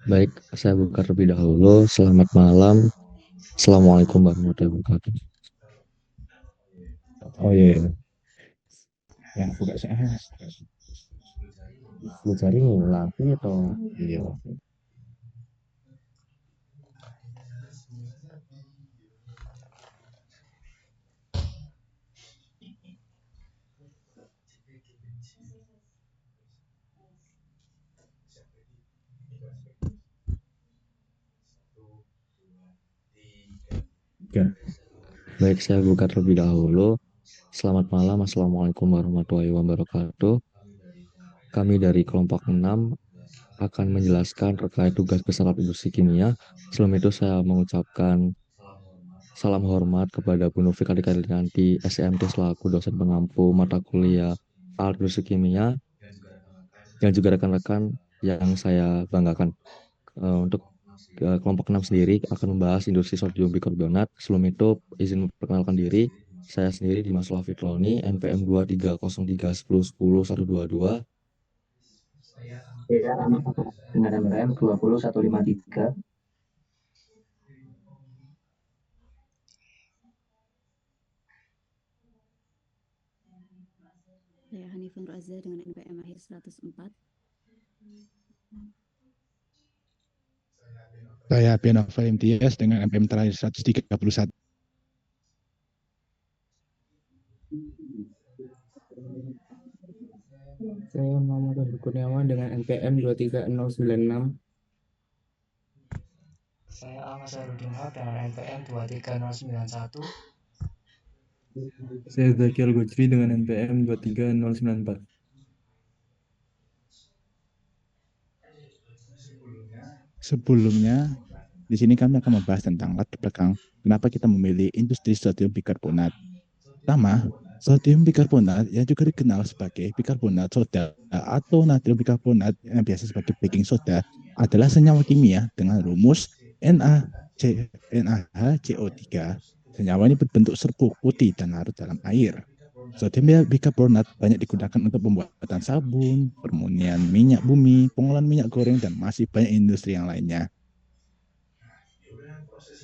Baik, saya buka terlebih dahulu. Selamat malam. Assalamualaikum warahmatullahi wabarakatuh. Oh iya, iya. Ya, buka saya. Lu cari lagi atau Iya. Oke. baik, saya buka terlebih dahulu. Selamat malam. Assalamualaikum warahmatullahi wabarakatuh. Kami dari kelompok 6 akan menjelaskan terkait tugas besar lab industri kimia. Sebelum itu saya mengucapkan salam hormat kepada Bu Novi Kadikalianti SMT selaku dosen pengampu mata kuliah Alat Industri Kimia dan juga rekan-rekan yang saya banggakan. Untuk kelompok 6 sendiri akan membahas industri sodium bikarbonat. Sebelum itu, izin memperkenalkan diri. Saya sendiri Dimas Fitroni, NPM 23031010 122. Ya, nama kakak dengan NPM 20153. Saya Hanifah Nur Azhar dengan NPM akhir 104. Saya Pianova MTS dengan MPM terakhir 131. Saya Muhammad Wahyu Kurniawan dengan NPM 23096. Saya Ahmad Sarudin dengan NPM 23091. Saya Zakir Gojri dengan NPM 23094. Sebelumnya, di sini kami akan membahas tentang latar belakang kenapa kita memilih industri sodium bikarbonat. Pertama, sodium bikarbonat yang juga dikenal sebagai bikarbonat soda atau natrium bikarbonat yang biasa sebagai baking soda adalah senyawa kimia dengan rumus NaHCO3. Senyawa ini berbentuk serbuk putih dan larut dalam air. Sodium bikarbonat banyak digunakan untuk pembuatan sabun, permunian minyak bumi, pengolahan minyak goreng, dan masih banyak industri yang lainnya.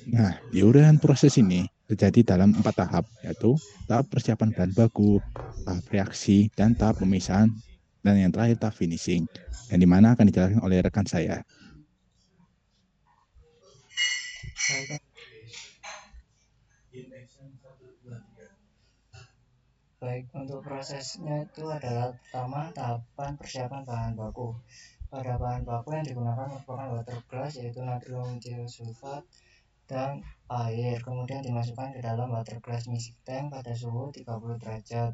Nah, diuraian proses ini terjadi dalam 4 tahap, yaitu tahap persiapan bahan baku, tahap reaksi, dan tahap pemisahan, dan yang terakhir tahap finishing, yang dimana akan dijelaskan oleh rekan saya. Baik, untuk prosesnya itu adalah pertama tahapan persiapan bahan baku. Pada bahan baku yang digunakan merupakan water glass yaitu natrium thiosulfat dan air. Kemudian dimasukkan ke dalam water glass mixing tank pada suhu 30 derajat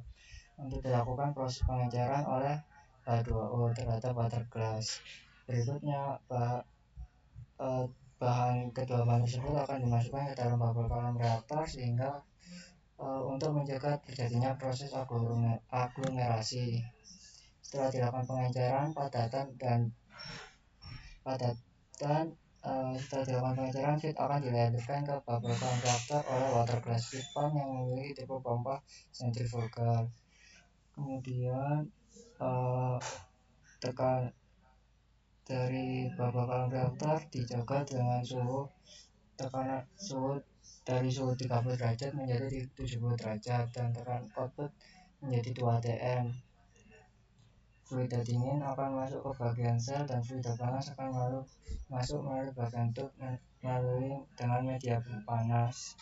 untuk dilakukan proses pengenceran oleh H2O terhadap water glass. Berikutnya bahan kedua bahan tersebut akan dimasukkan ke dalam bubble column reaktor sehingga untuk mencegah terjadinya proses aglomerasi. Setelah dilakukan pengenceran, setelah dilakukan pengenceran, feed akan dilanjutkan ke bubble column reaktor oleh water glass feed pump yang memiliki tipe pompa sentrifugal. Kemudian tekan dari bubble column reaktor dijaga dengan tekanan suhu dari suhu 30 derajat menjadi 70 derajat dan tekanan output menjadi 2 atm. Fluid dingin akan masuk ke bagian sel dan fluid panas akan masuk melalui bagian tube dengan media panas.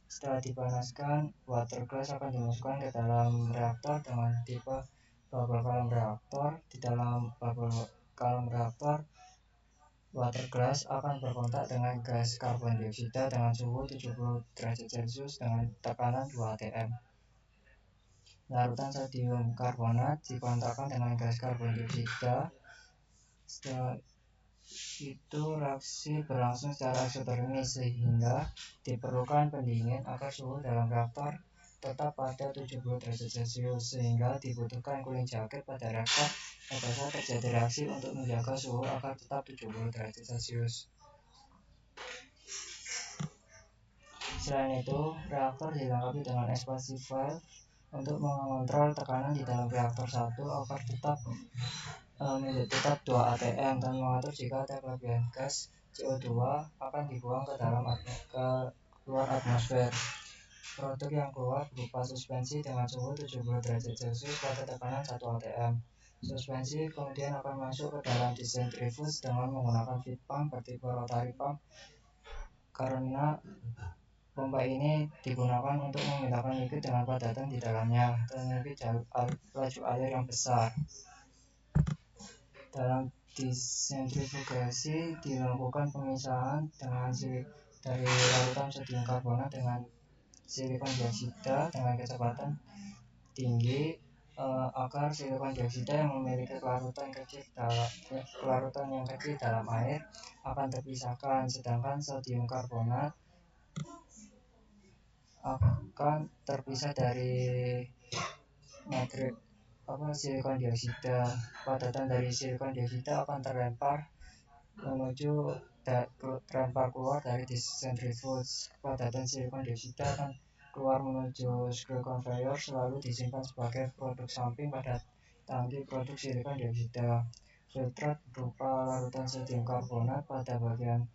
Setelah dipanaskan, water glass akan dimasukkan ke dalam reaktor dengan tipe bubble column reaktor. Di dalam bubble column reaktor, water glass akan berkontak dengan gas karbon dioksida dengan suhu 70 derajat Celcius dengan tekanan 2 atm. Larutan sodium karbonat dikontakkan dengan gas karbon dioksida. Setelah itu reaksi berlangsung secara eksotermis sehingga diperlukan pendingin agar suhu dalam reaktor tetap pada 70 derajat Celcius sehingga dibutuhkan cooling jacket pada reaktor pada saat terjadi reaksi untuk menjaga suhu agar tetap 70 derajat Celcius. Selain itu, reaktor dilengkapi dengan expansive valve untuk mengontrol tekanan di dalam reaktor 1 agar tetap menjadi tetap 2 atm dan mengatur jika ada kelebihan gas CO2 akan dibuang ke keluar atmosfer. Produk yang keluar berupa suspensi dengan suhu 70 derajat Celcius pada tekanan 1 atm. Suspensi kemudian akan masuk ke dalam disentrifuge dengan menggunakan feed pump bertipe rotary pump karena pompa ini digunakan untuk memindahkan liquid dengan padatan di dalamnya dan memiliki laju air yang besar. Dalam disentrifugasi dilakukan pemisahan dari larutan sodium karbonat dengan silikon dioksida dengan kecepatan tinggi agar silikon dioksida yang memiliki kelarutan yang kecil dalam air akan terpisahkan, sedangkan sodium karbonat akan terpisah dari silikon dioksida. Padatan dari silikon dioksida akan terlempar keluar dari disentrifuge. Padatan silikon dioksida akan keluar menuju screw conveyor, selalu disimpan sebagai produk samping pada tangki produk silikon dioksida. Filtrat berupa larutan sodium karbonat pada bagian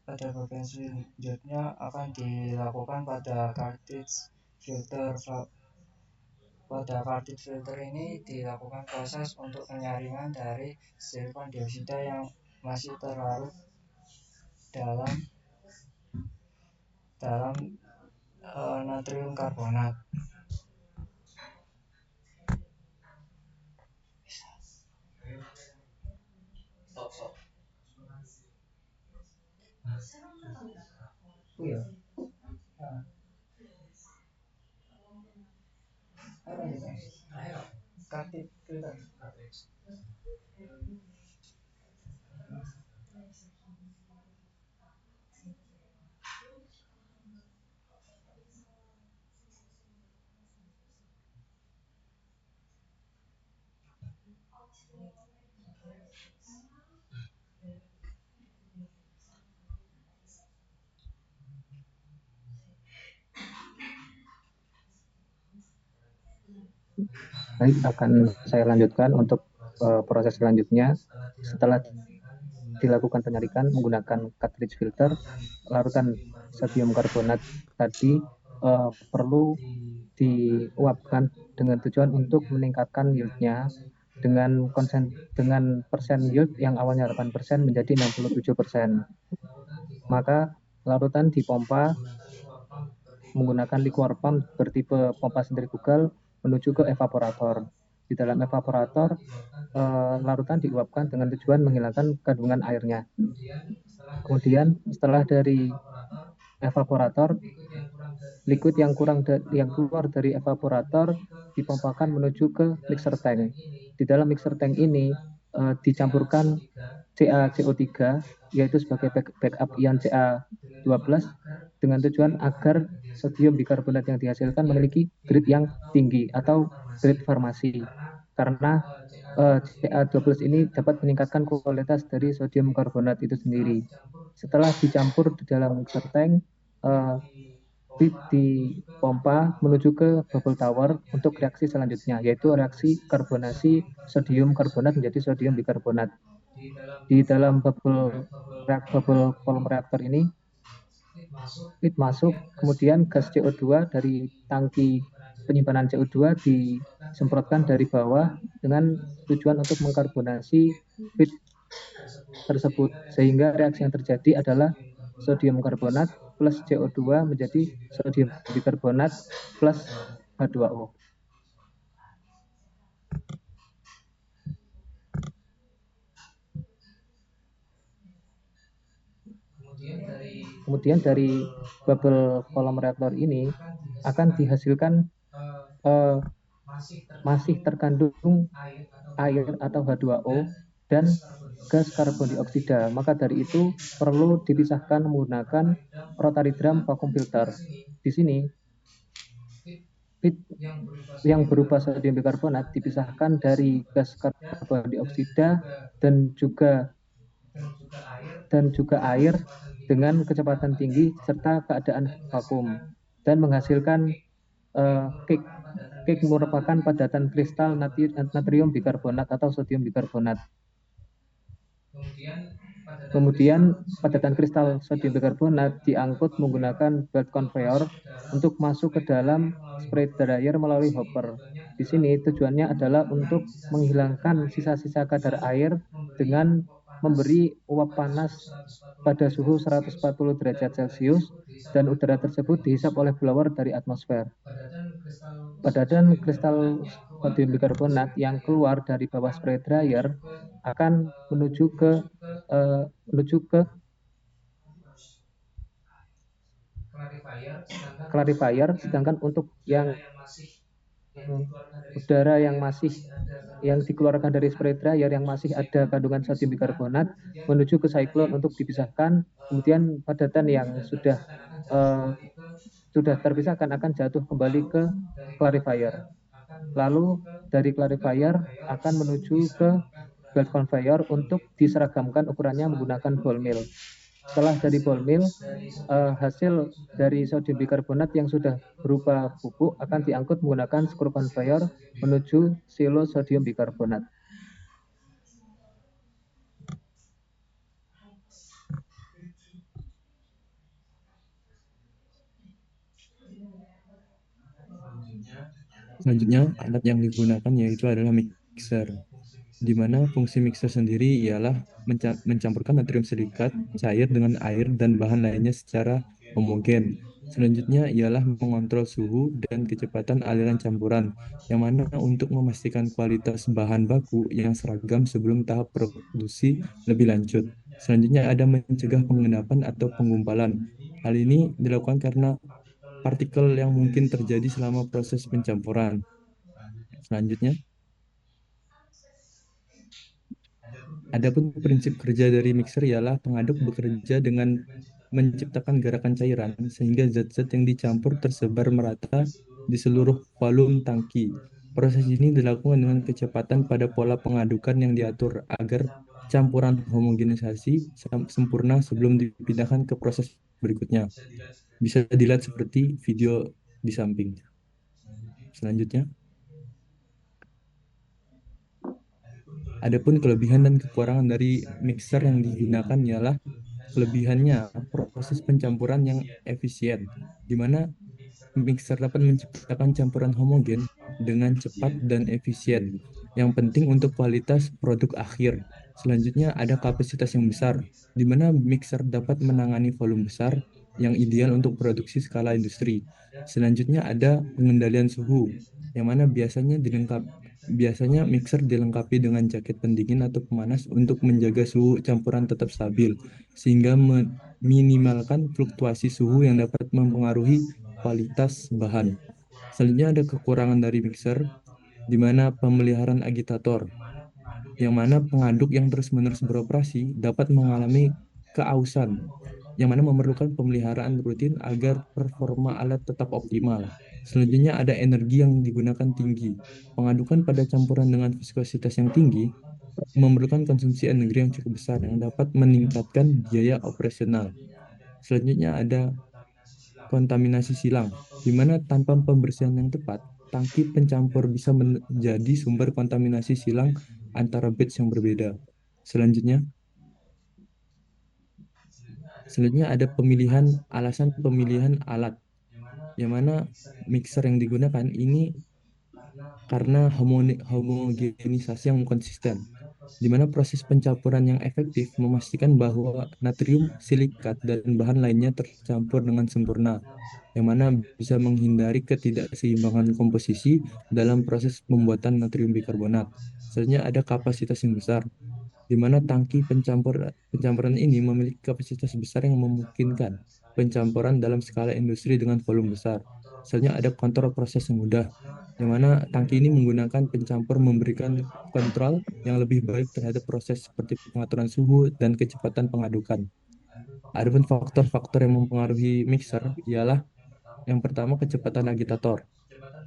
selanjutnya akan dilakukan pada cartridge filter. Pada cartridge filter ini dilakukan proses untuk penyaringan dari silikon dioksida yang masih terlarut dalam natrium karbonat. Cartridge filter. Baik, akan saya lanjutkan untuk proses selanjutnya. Setelah dilakukan penyarikan menggunakan cartridge filter, larutan sodium karbonat tadi perlu diuapkan dengan tujuan untuk meningkatkan yieldnya dengan persen yield yang awalnya 8% menjadi 67%. Maka larutan dipompa menggunakan liquor pump bertipe pompa sentrifugal menuju ke evaporator. Di dalam evaporator, larutan diuapkan dengan tujuan menghilangkan kandungan airnya. Kemudian setelah dari evaporator, liquid yang keluar dari evaporator dipompakan menuju ke mixer tank. Di dalam mixer tank ini dicampurkan CaCO3 yaitu sebagai backup ion Ca12 dengan tujuan agar sodium bikarbonat yang dihasilkan memiliki grade yang tinggi atau grade farmasi, karena Ca12 ini dapat meningkatkan kualitas dari sodium karbonat itu sendiri. Setelah dicampur di dalam mixer tank, dipompa menuju ke bubble tower untuk reaksi selanjutnya, yaitu reaksi karbonasi sodium karbonat menjadi sodium bikarbonat. Di dalam bubble volume reaktor ini, heat masuk, kemudian gas CO2 dari tangki penyimpanan CO2 disemprotkan dari bawah dengan tujuan untuk mengkarbonasi feed tersebut, sehingga reaksi yang terjadi adalah sodium karbonat plus CO2 menjadi sodium bikarbonat plus H2O. Kemudian dari bubble volume reaktor ini akan dihasilkan masih terkandung air atau H2O dan gas karbon dioksida. Maka dari itu perlu dipisahkan menggunakan rotary drum vacuum filter. Di sini feed yang berupa sodium bikarbonat dipisahkan dari gas karbon dioksida dan juga air dengan kecepatan tinggi serta keadaan vakum dan menghasilkan kick PEG merupakan padatan kristal natrium bikarbonat atau sodium bikarbonat. Kemudian padatan kristal sodium bikarbonat diangkut menggunakan belt conveyor untuk masuk ke dalam spray dryer melalui hopper. Di sini tujuannya adalah untuk menghilangkan sisa-sisa kadar air dengan memberi uap panas pada suhu 140 derajat Celcius dan udara tersebut dihisap oleh blower dari atmosfer. Padatan kristal sodium bikarbonat yang keluar dari bawah spray dryer akan menuju ke clarifier, sedangkan untuk yang udara yang dikeluarkan dari spray dryer yang masih ada kandungan sodium bikarbonat menuju ke cyclone untuk dipisahkan. Kemudian padatan yang sudah terpisahkan akan jatuh kembali ke clarifier. Lalu dari clarifier akan menuju ke belt conveyor untuk diseragamkan ukurannya menggunakan ball mill. Setelah dari ball mill, hasil dari sodium bikarbonat yang sudah berupa bubuk akan diangkut menggunakan screw conveyor menuju silo sodium bikarbonat. Selanjutnya, alat yang digunakan yaitu adalah mixer, di mana fungsi mixer sendiri ialah mencampurkan natrium silikat cair dengan air dan bahan lainnya secara homogen. Selanjutnya ialah mengontrol suhu dan kecepatan aliran campuran, yang mana untuk memastikan kualitas bahan baku yang seragam sebelum tahap produksi lebih lanjut. Selanjutnya ada mencegah pengendapan atau penggumpalan. Hal ini dilakukan karena partikel yang mungkin terjadi selama proses pencampuran. Selanjutnya, adapun prinsip kerja dari mixer ialah pengaduk bekerja dengan menciptakan gerakan cairan sehingga zat-zat yang dicampur tersebar merata di seluruh volume tangki. Proses ini dilakukan dengan kecepatan pada pola pengadukan yang diatur agar campuran homogenisasi sempurna sebelum dipindahkan ke proses berikutnya. Bisa dilihat seperti video di samping. Selanjutnya, adapun kelebihan dan kekurangan dari mixer yang digunakan ialah kelebihannya proses pencampuran yang efisien, di mana mixer dapat menciptakan campuran homogen dengan cepat dan efisien, yang penting untuk kualitas produk akhir. Selanjutnya ada kapasitas yang besar, di mana mixer dapat menangani volume besar yang ideal untuk produksi skala industri. Selanjutnya ada pengendalian suhu, yang mana biasanya mixer dilengkapi dengan jaket pendingin atau pemanas untuk menjaga suhu campuran tetap stabil, sehingga meminimalkan fluktuasi suhu yang dapat mempengaruhi kualitas bahan. Selanjutnya ada kekurangan dari mixer, di mana pemeliharaan agitator, yang mana pengaduk yang terus-menerus beroperasi dapat mengalami keausan, yang mana memerlukan pemeliharaan rutin agar performa alat tetap optimal. Selanjutnya ada energi yang digunakan tinggi. Pengadukan pada campuran dengan viskositas yang tinggi memerlukan konsumsi energi yang cukup besar yang dapat meningkatkan biaya operasional. Selanjutnya ada kontaminasi silang, di mana tanpa pembersihan yang tepat, tangki pencampur bisa menjadi sumber kontaminasi silang antara batch yang berbeda. Selanjutnya ada alasan pemilihan alat, yang mana mixer yang digunakan ini karena homogenisasi yang konsisten, di mana proses pencampuran yang efektif memastikan bahwa natrium silikat dan bahan lainnya tercampur dengan sempurna, yang mana bisa menghindari ketidakseimbangan komposisi dalam proses pembuatan natrium bikarbonat. Selanjutnya ada kapasitas yang besar, di mana tangki pencampuran ini memiliki kapasitas besar yang memungkinkan pencampuran dalam skala industri dengan volume besar. Selanjutnya ada kontrol proses yang mudah, yang mana tangki ini menggunakan pencampur memberikan kontrol yang lebih baik terhadap proses seperti pengaturan suhu dan kecepatan pengadukan. Adapun faktor-faktor yang mempengaruhi mixer ialah yang pertama kecepatan agitator.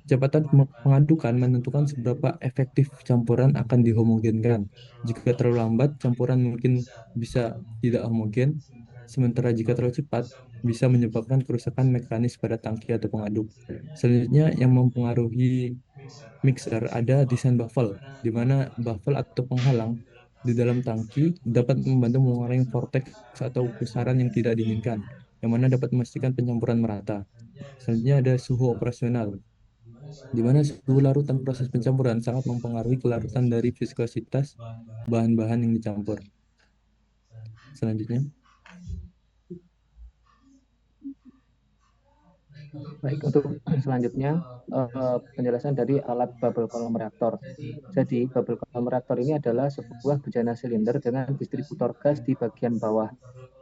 Kecepatan pengadukan menentukan seberapa efektif campuran akan dihomogenkan. Jika terlalu lambat, campuran mungkin bisa tidak homogen. Sementara jika terlalu cepat, bisa menyebabkan kerusakan mekanis pada tangki atau pengaduk. Selanjutnya, yang mempengaruhi mixer ada desain baffle, di mana baffle atau penghalang di dalam tangki dapat membantu mengurangi vortex atau pusaran yang tidak diinginkan, yang mana dapat memastikan pencampuran merata. Selanjutnya ada suhu operasional, di mana suhu larutan proses pencampuran sangat mempengaruhi kelarutan dari viskositas bahan-bahan yang dicampur. Selanjutnya, Baik, untuk selanjutnya penjelasan dari alat bubble column reaktor. Jadi, bubble column reaktor ini adalah sebuah bejana silinder dengan distributor gas di bagian bawah.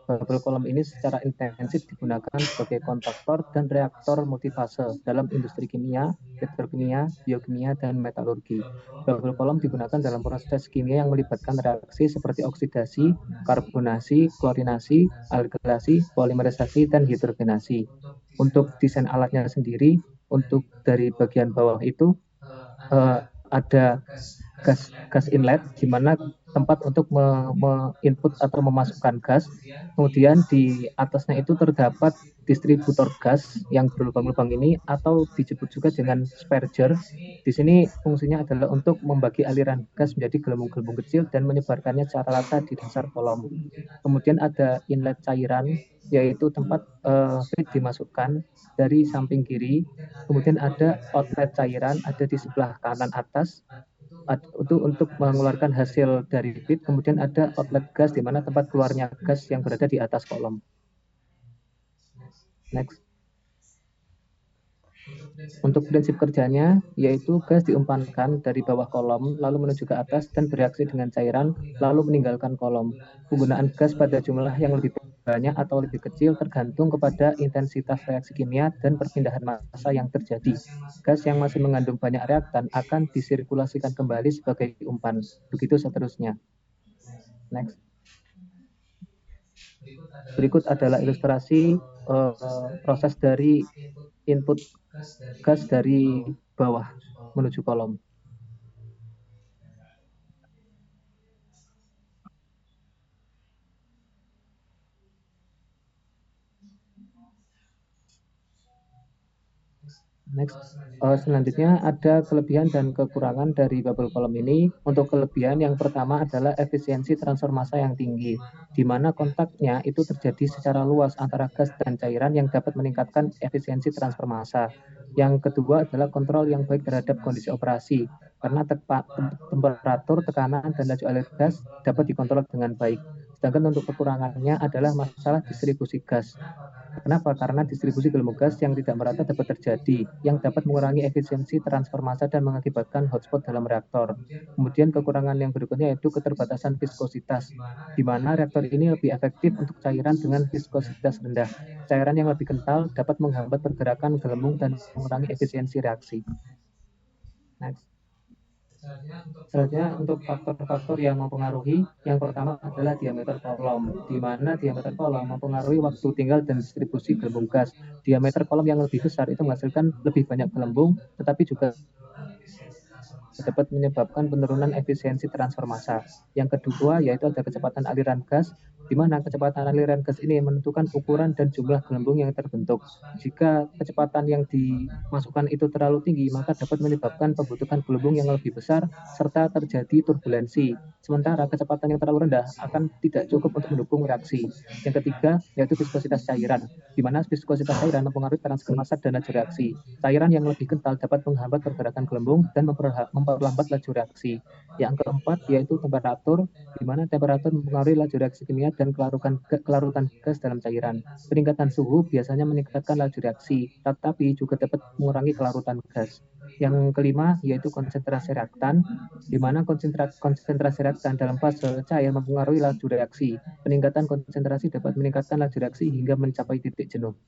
Bubble column ini secara intensif digunakan sebagai kontaktor dan reaktor multifase dalam industri kimia, petrokimia, biokimia, dan metalurgi. Bubble column digunakan dalam proses kimia yang melibatkan reaksi seperti oksidasi, karbonasi, klorinasi, alkilasi, polimerisasi, dan hidrogenasi. Untuk desain alatnya sendiri, untuk dari bagian bawah itu ada gas inlet, di mana tempat untuk input atau memasukkan gas. Kemudian di atasnya itu terdapat distributor gas yang berlubang-lubang ini, atau disebut juga dengan sperger. Di sini fungsinya adalah untuk membagi aliran gas menjadi gelembung-gelembung kecil dan menyebarkannya secara rata di dasar kolom. Kemudian ada inlet cairan, yaitu tempat feed dimasukkan dari samping kiri. Kemudian ada outlet cairan, ada di sebelah kanan atas, itu untuk mengeluarkan hasil dari feed. Kemudian ada outlet gas, di mana tempat keluarnya gas yang berada di atas kolom. Next. Untuk prinsip kerjanya, yaitu gas diumpankan dari bawah kolom, lalu menuju ke atas dan bereaksi dengan cairan, lalu meninggalkan kolom. Penggunaan gas pada jumlah yang lebih banyak atau lebih kecil tergantung kepada intensitas reaksi kimia dan perpindahan massa yang terjadi. Gas yang masih mengandung banyak reaktan akan disirkulasikan kembali sebagai umpan. Begitu seterusnya. Next. Berikut adalah ilustrasi proses dari input gas dari bawah menuju kolom. Next. Selanjutnya ada kelebihan dan kekurangan dari bubble column ini. Untuk kelebihan yang pertama adalah efisiensi transfer massa yang tinggi, di mana kontaknya itu terjadi secara luas antara gas dan cairan yang dapat meningkatkan efisiensi transfer massa. Yang kedua adalah kontrol yang baik terhadap kondisi operasi, karena temperatur, tekanan, dan laju alir gas dapat dikontrol dengan baik. Sedangkan untuk kekurangannya adalah masalah distribusi gas. Kenapa? Karena distribusi gelembung gas yang tidak merata dapat terjadi, yang dapat mengurangi efisiensi transfer massa dan mengakibatkan hotspot dalam reaktor. Kemudian kekurangan yang berikutnya yaitu keterbatasan viskositas, di mana reaktor ini lebih efektif untuk cairan dengan viskositas rendah. Cairan yang lebih kental dapat menghambat pergerakan gelembung dan mengurangi efisiensi reaksi. Next. Selanjutnya untuk faktor-faktor yang mempengaruhi, yang pertama adalah diameter kolom, di mana diameter kolom mempengaruhi waktu tinggal dan distribusi gelembung gas. Diameter kolom yang lebih besar itu menghasilkan lebih banyak gelembung, tetapi juga dapat menyebabkan penurunan efisiensi transfer massa. Yang kedua yaitu ada kecepatan aliran gas, di mana kecepatan aliran gas ini menentukan ukuran dan jumlah gelembung yang terbentuk. Jika kecepatan yang dimasukkan itu terlalu tinggi, maka dapat menyebabkan pembentukan gelembung yang lebih besar serta terjadi turbulensi. Sementara kecepatan yang terlalu rendah akan tidak cukup untuk mendukung reaksi. Yang ketiga yaitu viskositas cairan, di mana viskositas cairan mempengaruhi transfer massa dan laju reaksi. Cairan yang lebih kental dapat menghambat pergerakan gelembung dan memperlambat laju reaksi. Yang keempat yaitu temperatur, di mana temperatur mempengaruhi laju reaksi kimia dan kelarutan gas dalam cairan. Peningkatan suhu biasanya meningkatkan laju reaksi, tetapi juga dapat mengurangi kelarutan gas. Yang kelima yaitu konsentrasi reaktan, di mana konsentrasi reaktan dalam fase cair mempengaruhi laju reaksi. Peningkatan konsentrasi dapat meningkatkan laju reaksi hingga mencapai titik jenuh.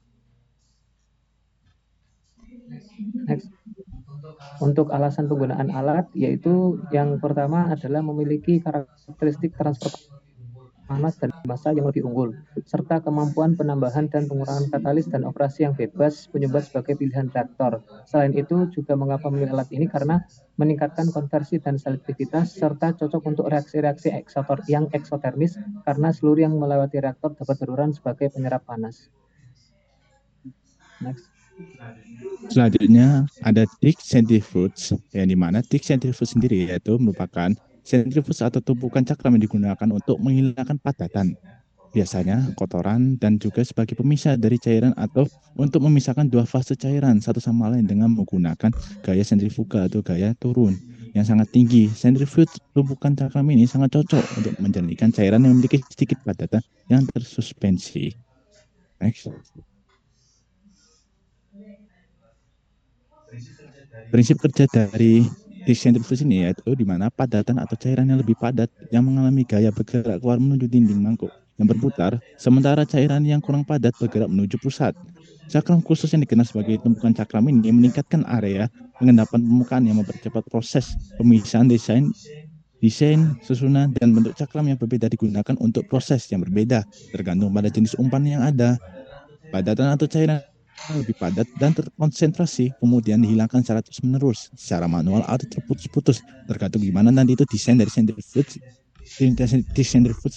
Next. Untuk alasan penggunaan alat, yaitu yang pertama adalah memiliki karakteristik transfer panas dan massa yang lebih unggul, serta kemampuan penambahan dan pengurangan katalis dan operasi yang bebas penyumbat sebagai pilihan reaktor. Selain itu, juga mengapa memilih alat ini karena meningkatkan konversi dan selektivitas, serta cocok untuk reaksi-reaksi yang eksotermis, karena seluruh yang melewati reaktor dapat beruran sebagai penyerap panas. Next. Selanjutnya ada Dick centrifuge, yang dimana Dick centrifuge sendiri yaitu merupakan sentrifuge atau tumpukan cakram yang digunakan untuk menghilangkan padatan, biasanya kotoran, dan juga sebagai pemisah dari cairan atau untuk memisahkan dua fase cairan satu sama lain dengan menggunakan gaya sentrifuga atau gaya turun yang sangat tinggi. Sentrifuge tumpukan cakram ini sangat cocok untuk menjernihkan cairan yang memiliki sedikit padatan yang tersuspensi. Next. Prinsip kerja dari desentrifuge ini yaitu di mana padatan atau cairan yang lebih padat yang mengalami gaya bergerak keluar menuju dinding mangkuk yang berputar, sementara cairan yang kurang padat bergerak menuju pusat. Cakram khusus yang dikenal sebagai tumpukan cakram ini meningkatkan area pengendapan permukaan yang mempercepat proses pemisahan desain, susunan, dan bentuk cakram yang berbeda digunakan untuk proses yang berbeda, tergantung pada jenis umpan yang ada. Padatan atau cairan lebih padat dan terkonsentrasi, kemudian dihilangkan secara terus-menerus, secara manual atau terputus-putus, tergantung gimana nanti itu desain dari centrifuge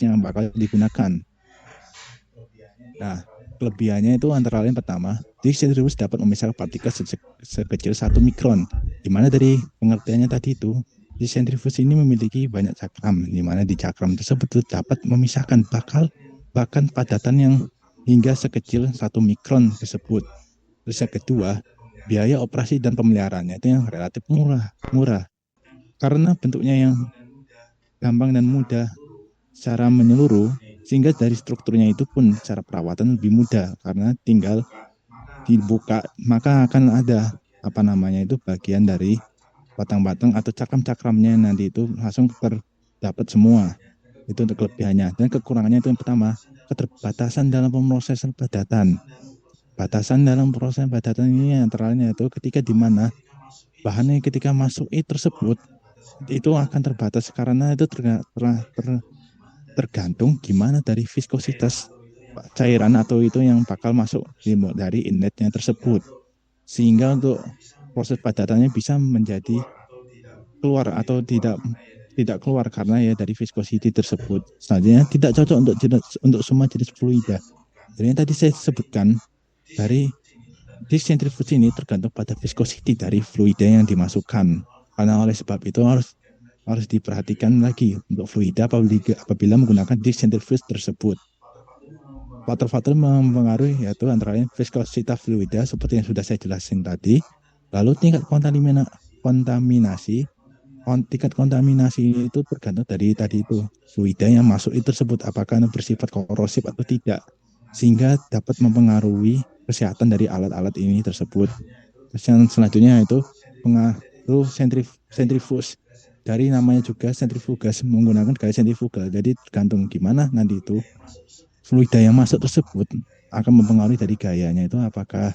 yang bakal digunakan. Nah, kelebihannya itu antara lain pertama, centrifuge dapat memisahkan partikel sekecil 1 mikron, di mana dari pengertiannya tadi itu, centrifuge ini memiliki banyak cakram, di mana di cakram tersebut dapat memisahkan bahkan padatan yang hingga sekecil 1 mikron tersebut. Terus yang kedua, biaya operasi dan pemeliharaannya itu yang relatif murah. Karena bentuknya yang gampang dan mudah secara menyeluruh, sehingga dari strukturnya itu pun secara perawatan lebih mudah karena tinggal dibuka, maka akan ada itu bagian dari batang-batang atau cakram-cakramnya nanti itu langsung terdapat semua. Itu untuk kelebihannya. Dan kekurangannya itu yang pertama, keterbatasan dalam pemrosesan padatan. Batasan dalam proses padatan ini antara lain yaitu ketika di mana bahannya ketika masuk tersebut itu akan terbatas karena itu tergantung gimana dari viskositas cairan atau itu yang bakal masuk dari inletnya tersebut, sehingga untuk proses padatannya bisa menjadi keluar atau tidak keluar karena ya dari viscosity tersebut. Selanjutnya tidak cocok untuk semua jenis fluida. Jadi yang tadi saya sebutkan dari desentrifuge ini tergantung pada viscosity dari fluida yang dimasukkan. Karena oleh sebab itu harus diperhatikan lagi untuk fluida apabila menggunakan desentrifuge tersebut. Faktor-faktor mempengaruhi yaitu antara lain viskositas fluida seperti yang sudah saya jelasin tadi. Lalu tingkat kontaminasi. Tingkat kontaminasi itu tergantung dari tadi itu fluida yang masuk itu tersebut apakah bersifat korosif atau tidak, sehingga dapat mempengaruhi kesehatan dari alat-alat ini tersebut. Terus yang selanjutnya itu pengaruh sentrifuge. Dari namanya juga sentrifugas menggunakan gaya sentrifugal. Jadi tergantung gimana nanti itu fluida yang masuk tersebut akan mempengaruhi dari gayanya itu apakah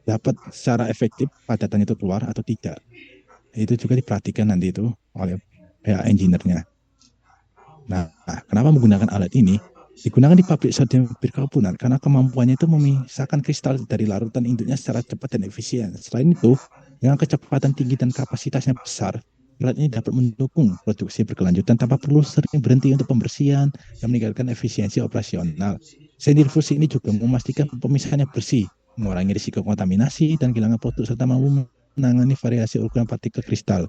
dapat secara efektif padatan itu keluar atau tidak. Itu juga diperhatikan nanti itu oleh pihak engineer-nya. Nah, kenapa menggunakan alat ini? Digunakan di pabrik sodium bikarbonat karena kemampuannya itu memisahkan kristal dari larutan induknya secara cepat dan efisien. Selain itu, dengan kecepatan tinggi dan kapasitasnya besar, alat ini dapat mendukung produksi berkelanjutan tanpa perlu sering berhenti untuk pembersihan dan meningkatkan efisiensi operasional. Sentrifuge ini juga memastikan pemisahannya bersih, mengurangi risiko kontaminasi dan kehilangan produk serta mampu menangani variasi ukuran partikel kristal.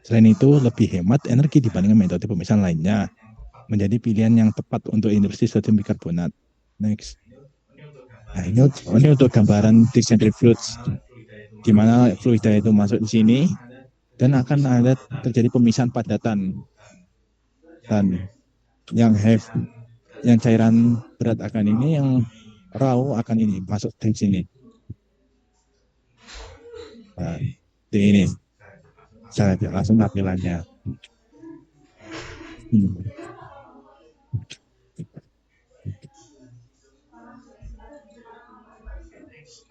Selain itu, lebih hemat energi dibandingkan metode pemisahan lainnya, menjadi pilihan yang tepat untuk industri sodium bikarbonat. Next. Nah, ini untuk gambaran decentrifuge, di mana fluida itu masuk di sini dan akan ada terjadi pemisahan padatan dan yang cairan berat akan ini, yang raw akan ini masuk di sini. Nah, di ini saya langsung tampilannya.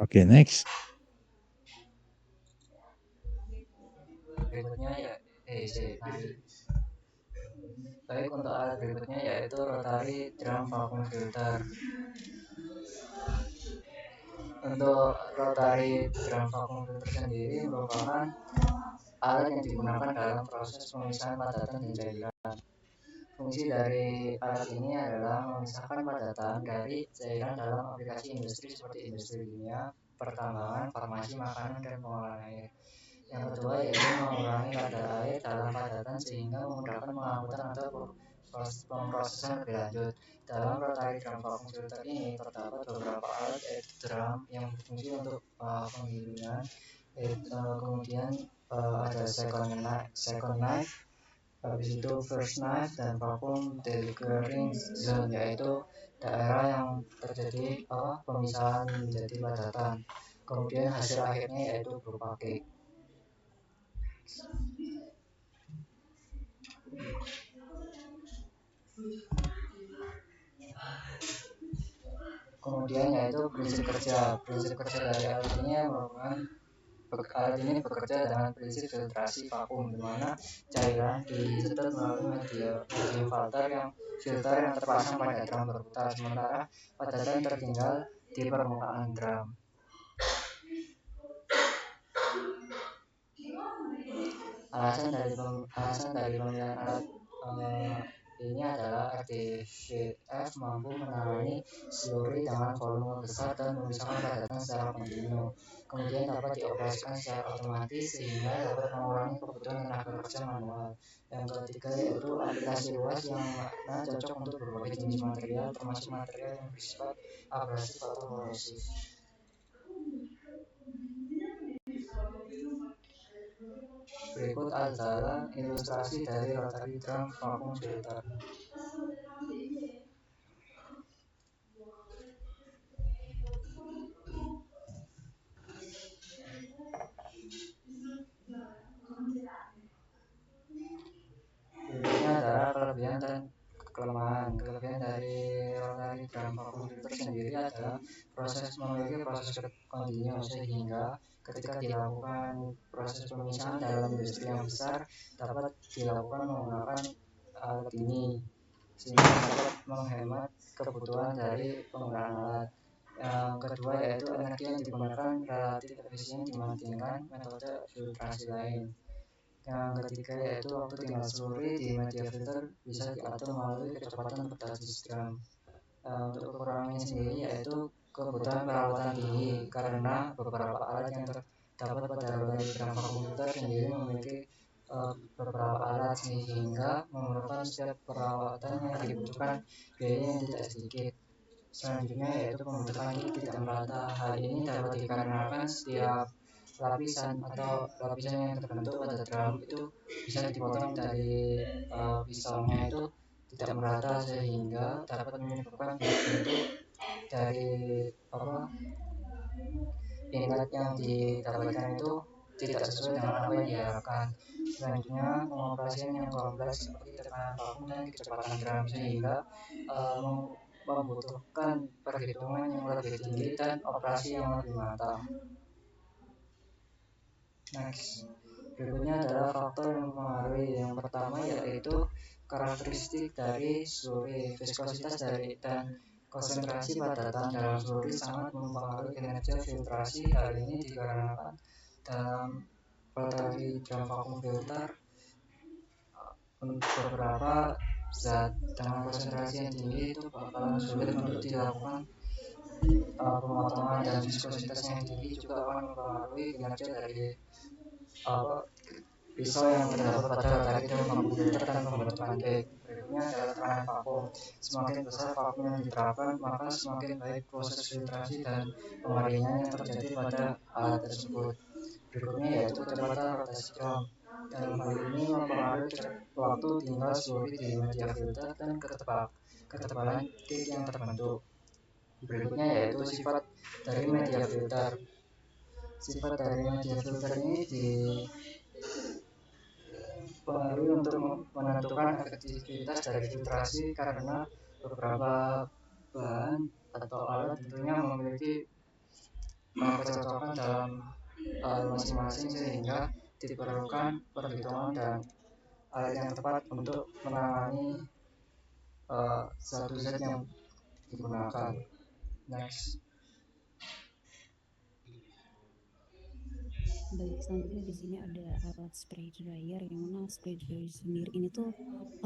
Oke, next. Berikutnya ya baik untuk alat berikutnya yaitu rotary rotary drum vacuum filter. Untuk rotary drum vacuum filter sendiri merupakan alat yang digunakan dalam proses pemisahan padatan dan cairan. Fungsi dari alat ini adalah memisahkan padatan dari cairan dalam aplikasi industri seperti industri kimia, pertambangan, farmasi, makanan, dan pengolahan air. Yang kedua yaitu mengurangi kadar air dalam padatan sehingga memudahkan pengangkutan atau pemrosesan lebih lanjut. Dalam rotary drum vacuum filter ini terdapat beberapa alat yaitu drum yang berfungsi untuk penggilingan, kemudian ada second knife, habis itu first knife, dan vacuum delicquering zone yaitu daerah yang terjadi pemisahan menjadi padatan. Kemudian hasil akhirnya yaitu berupa cake. Kemudian yaitu prinsip kerja dari alat ini merupakan alat ini bekerja dengan prinsip filtrasi vakum, di mana cairan disedot melalui medium filter yang terpasang pada drum berputar, sementara padatan tertinggal di permukaan drum. Alasan dari pemilihan alat ini adalah RDVF mampu menangani slurry dengan volume besar dan memisahkan padatan secara kontinu. Kemudian dapat dioperasikan secara otomatis sehingga dapat mengurangi kebutuhan tenaga kerja manual. Yang ketiga yaitu aplikasi luas yang mana cocok untuk berbagai jenis material, termasuk material yang bersifat abrasif atau korosif. Berikut adalah ilustrasi dari rotary drum vacuum filter. Berikutnya adalah kelebihan dan kelemahan. Kelebihan dari rotary drum vacuum filter sendiri adalah memiliki proses kontinu, sehingga ketika dilakukan proses pemisahan dalam industri yang besar dapat dilakukan menggunakan alat ini, sehingga dapat menghemat kebutuhan dari penggunaan alat. Yang kedua yaitu energi yang digunakan relatif efisien dibandingkan metode filtrasi lain. Yang ketiga yaitu waktu tinggal slurry di media filter bisa diatur melalui kecepatan berbasis drum. Untuk kekurangannya sendiri yaitu kebutuhan perawatan tinggi, karena beberapa alat yang terdapat pada rotary drum vacuum filter sendiri memiliki beberapa alat sehingga memerlukan setiap perawatan yang dibutuhkan biaya yang tidak sedikit. Selanjutnya yaitu pembentukan tidak merata. Hal ini dapat dikarenakan setiap lapisan yang terbentuk pada drum itu bisa dipotong dari pisaunya itu tidak merata, sehingga dapat menyebabkan bentuk dari inlet yang didapatkan itu tidak sesuai dengan apa yang diharapkan. Selanjutnya pengoperasian yang kompleks seperti tekanan vakum dan kecepatan drum, sehingga membutuhkan perhitungan yang lebih tinggi dan operasi yang lebih matang. Next, berikutnya adalah faktor yang mempengaruhi. Yang pertama yaitu karakteristik dari slurry, viskositas dan konsentrasi padatan dalam slurry sangat mempengaruhi kinerja filtrasi. Hal ini dikarenakan dalam rotary drum vacuum filter beberapa zat dengan konsentrasi yang tinggi itu bakalan sulit untuk dilakukan pemotongan, dan viskositas yang tinggi juga akan mempengaruhi kinerja dari pisau yang terdapat pada rotary drum vacuum filter dan pembentukan cake. Berikutnya adalah tekanan vakum. Semakin besar vakum yang diterapkan, maka semakin baik proses filtrasi dan pengeringan yang terjadi pada alat tersebut. Berikutnya yaitu kecepatan rotasi drum. Dalam hal ini mempengaruhi waktu tinggal slurry di media filter dan ketebalan cake yang terbentuk. Berikutnya yaitu sifat dari media filter. Sifat dari media filter ini dipengaruhi untuk menentukan efektivitas dari filtrasi, karena beberapa bahan atau alat tentunya memiliki kecocokan dalam masing-masing, sehingga diperlukan perhitungan dan alat yang tepat untuk menangani satu zat yang digunakan. Next. Baik, selanjutnya di sini ada alat spray dryer, yang mana spray dryer sendiri ini tuh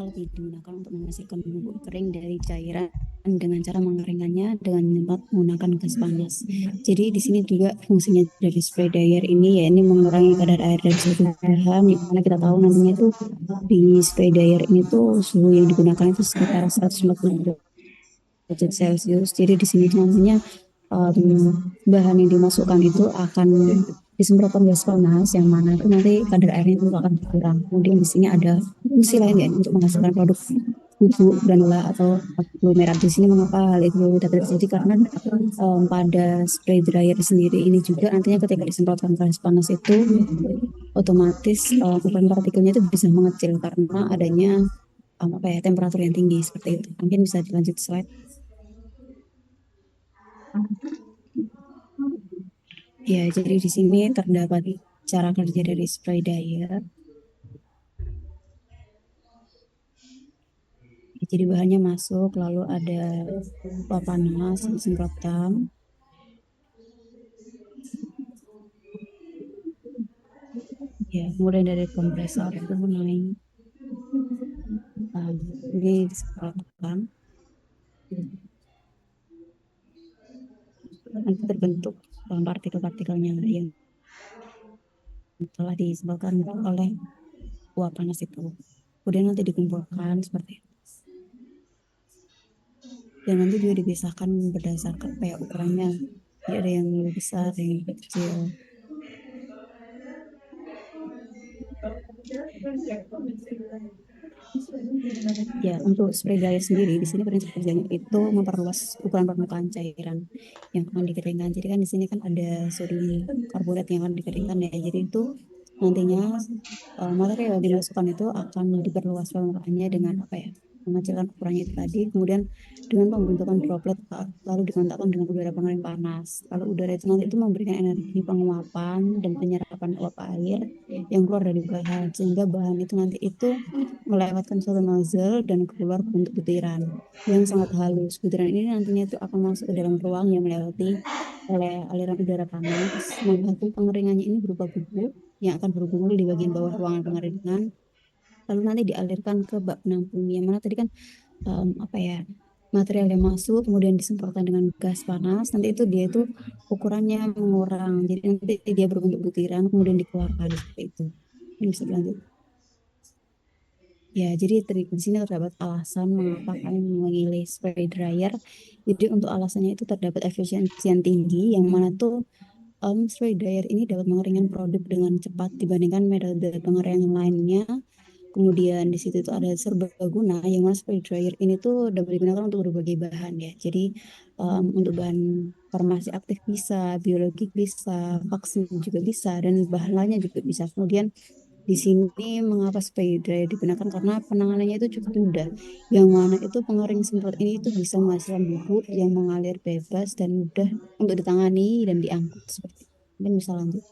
alat yang digunakan untuk menghasilkan bubuk kering dari cairan dengan cara mengeringkannya dengan menggunakan gas panas. Jadi di sini juga fungsinya dari spray dryer ini ya ini mengurangi kadar air dari suatu bahan, yang mana kita tahu nantinya itu di spray dryer ini tuh suhu yang digunakan itu sekitar 140 derajat Celcius. Jadi di sini nantinya bahan yang dimasukkan itu akan disemprotkan gas panas, yang mana itu nanti kadar airnya itu akan berkurang. Kemudian di sini ada fungsi lain ya untuk menghasilkan produk bubuk granula atau aglomerat. Di sini mengapa hal itu dapat terjadi, karena pada spray dryer sendiri ini juga nantinya ketika disemprotkan gas panas itu otomatis ukuran partikelnya itu bisa mengecil karena adanya temperatur yang tinggi seperti itu. Mungkin bisa dilanjut slide. Ya, jadi di sini terdapat cara kerja dari spray dryer. Jadi bahannya masuk, lalu ada uap panas disemprotkan. Ya, kemudian dari kompresor itu naik. Ini disemprotkan. Nanti terbentuk partikel-partikelnya yang telah disebabkan oleh uap panas itu. Kemudian nanti dikumpulkan seperti itu. Dan nanti juga dipisahkan berdasarkan ukurannya. Jadi ada yang lebih besar, ada yang lebih kecil. Ya, untuk spray dryer sendiri di sini prinsip kerjanya itu memperluas ukuran permukaan cairan yang akan dikeringkan. Jadi kan di sini kan ada sodium karbonat yang akan dikeringkan ya. Jadi itu nantinya material yang dimasukkan itu akan diperluas permukaannya dengan mengecilkan ukurannya itu tadi. Kemudian dengan pembentukan droplet lalu dikontakkan dengan udara pengering panas. Kalau udara itu nanti itu memberikan energi penguapan dan penyerapan uap air yang keluar dari bahan, sehingga bahan itu nanti itu melewatkan suatu nozzle dan keluar bentuk butiran yang sangat halus. Butiran ini nantinya itu akan masuk ke dalam ruang yang melewati oleh aliran udara panas. Maka pengeringannya ini berupa bubuk yang akan berkumpul di bagian bawah ruangan pengeringan. Lalu nanti dialirkan ke bak penampung, yang mana tadi kan material yang masuk kemudian disemprotkan dengan gas panas. Nanti itu dia itu ukurannya mengurang. Jadi nanti dia berbentuk butiran kemudian dikeluarkan seperti itu. Ini bisa dilanjut. Ya, jadi di sini terdapat alasan mengapa kami memilih spray dryer. Jadi untuk alasannya itu terdapat efisiensi yang tinggi, yang mana tuh spray dryer ini dapat mengeringkan produk dengan cepat dibandingkan metode pengeringan lainnya. Kemudian di situ itu ada serbaguna, yang mana spray dryer ini tuh dapat digunakan untuk berbagai bahan ya. Jadi untuk bahan farmasi aktif bisa, biologik bisa, vaksin juga bisa, dan bahan lainnya juga bisa. Kemudian di sini mengapa spray dryer digunakan, karena penanganannya itu cukup mudah, yang mana itu pengering semprot ini itu bisa menghasilkan bubuk yang mengalir bebas dan mudah untuk ditangani dan diangkut seperti itu. Mungkin bisa lanjut.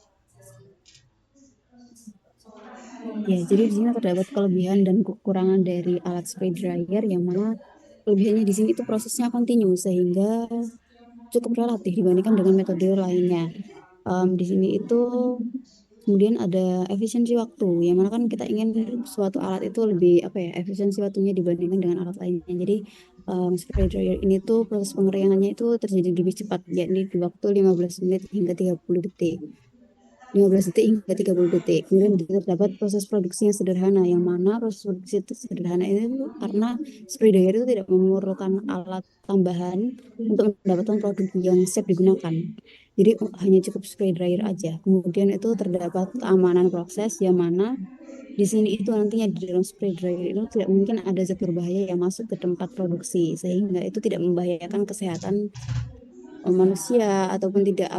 Ya, jadi di sini terdapat kelebihan dan kekurangan dari alat spray dryer, yang mana kelebihannya di sini itu prosesnya kontinu sehingga cukup relatif dibandingkan dengan metode lainnya. Di sini itu kemudian ada efisiensi waktu, yang mana kan kita ingin suatu alat itu lebih efisiensi waktunya dibandingkan dengan alat lainnya. Jadi spray dryer ini tuh proses pengeringannya itu terjadi lebih cepat, yakni di waktu 15 menit hingga 30 detik. 15 detik hingga 30 detik. Kemudian terdapat proses produksi yang sederhana, yang mana proses produksi itu sederhana itu karena spray dryer itu tidak memerlukan alat tambahan untuk mendapatkan produk yang siap digunakan. Jadi hanya cukup spray dryer aja. Kemudian itu terdapat keamanan proses, yang mana di sini itu nantinya di dalam spray dryer itu tidak mungkin ada zat berbahaya yang masuk ke tempat produksi, sehingga itu tidak membahayakan kesehatan manusia ataupun tidak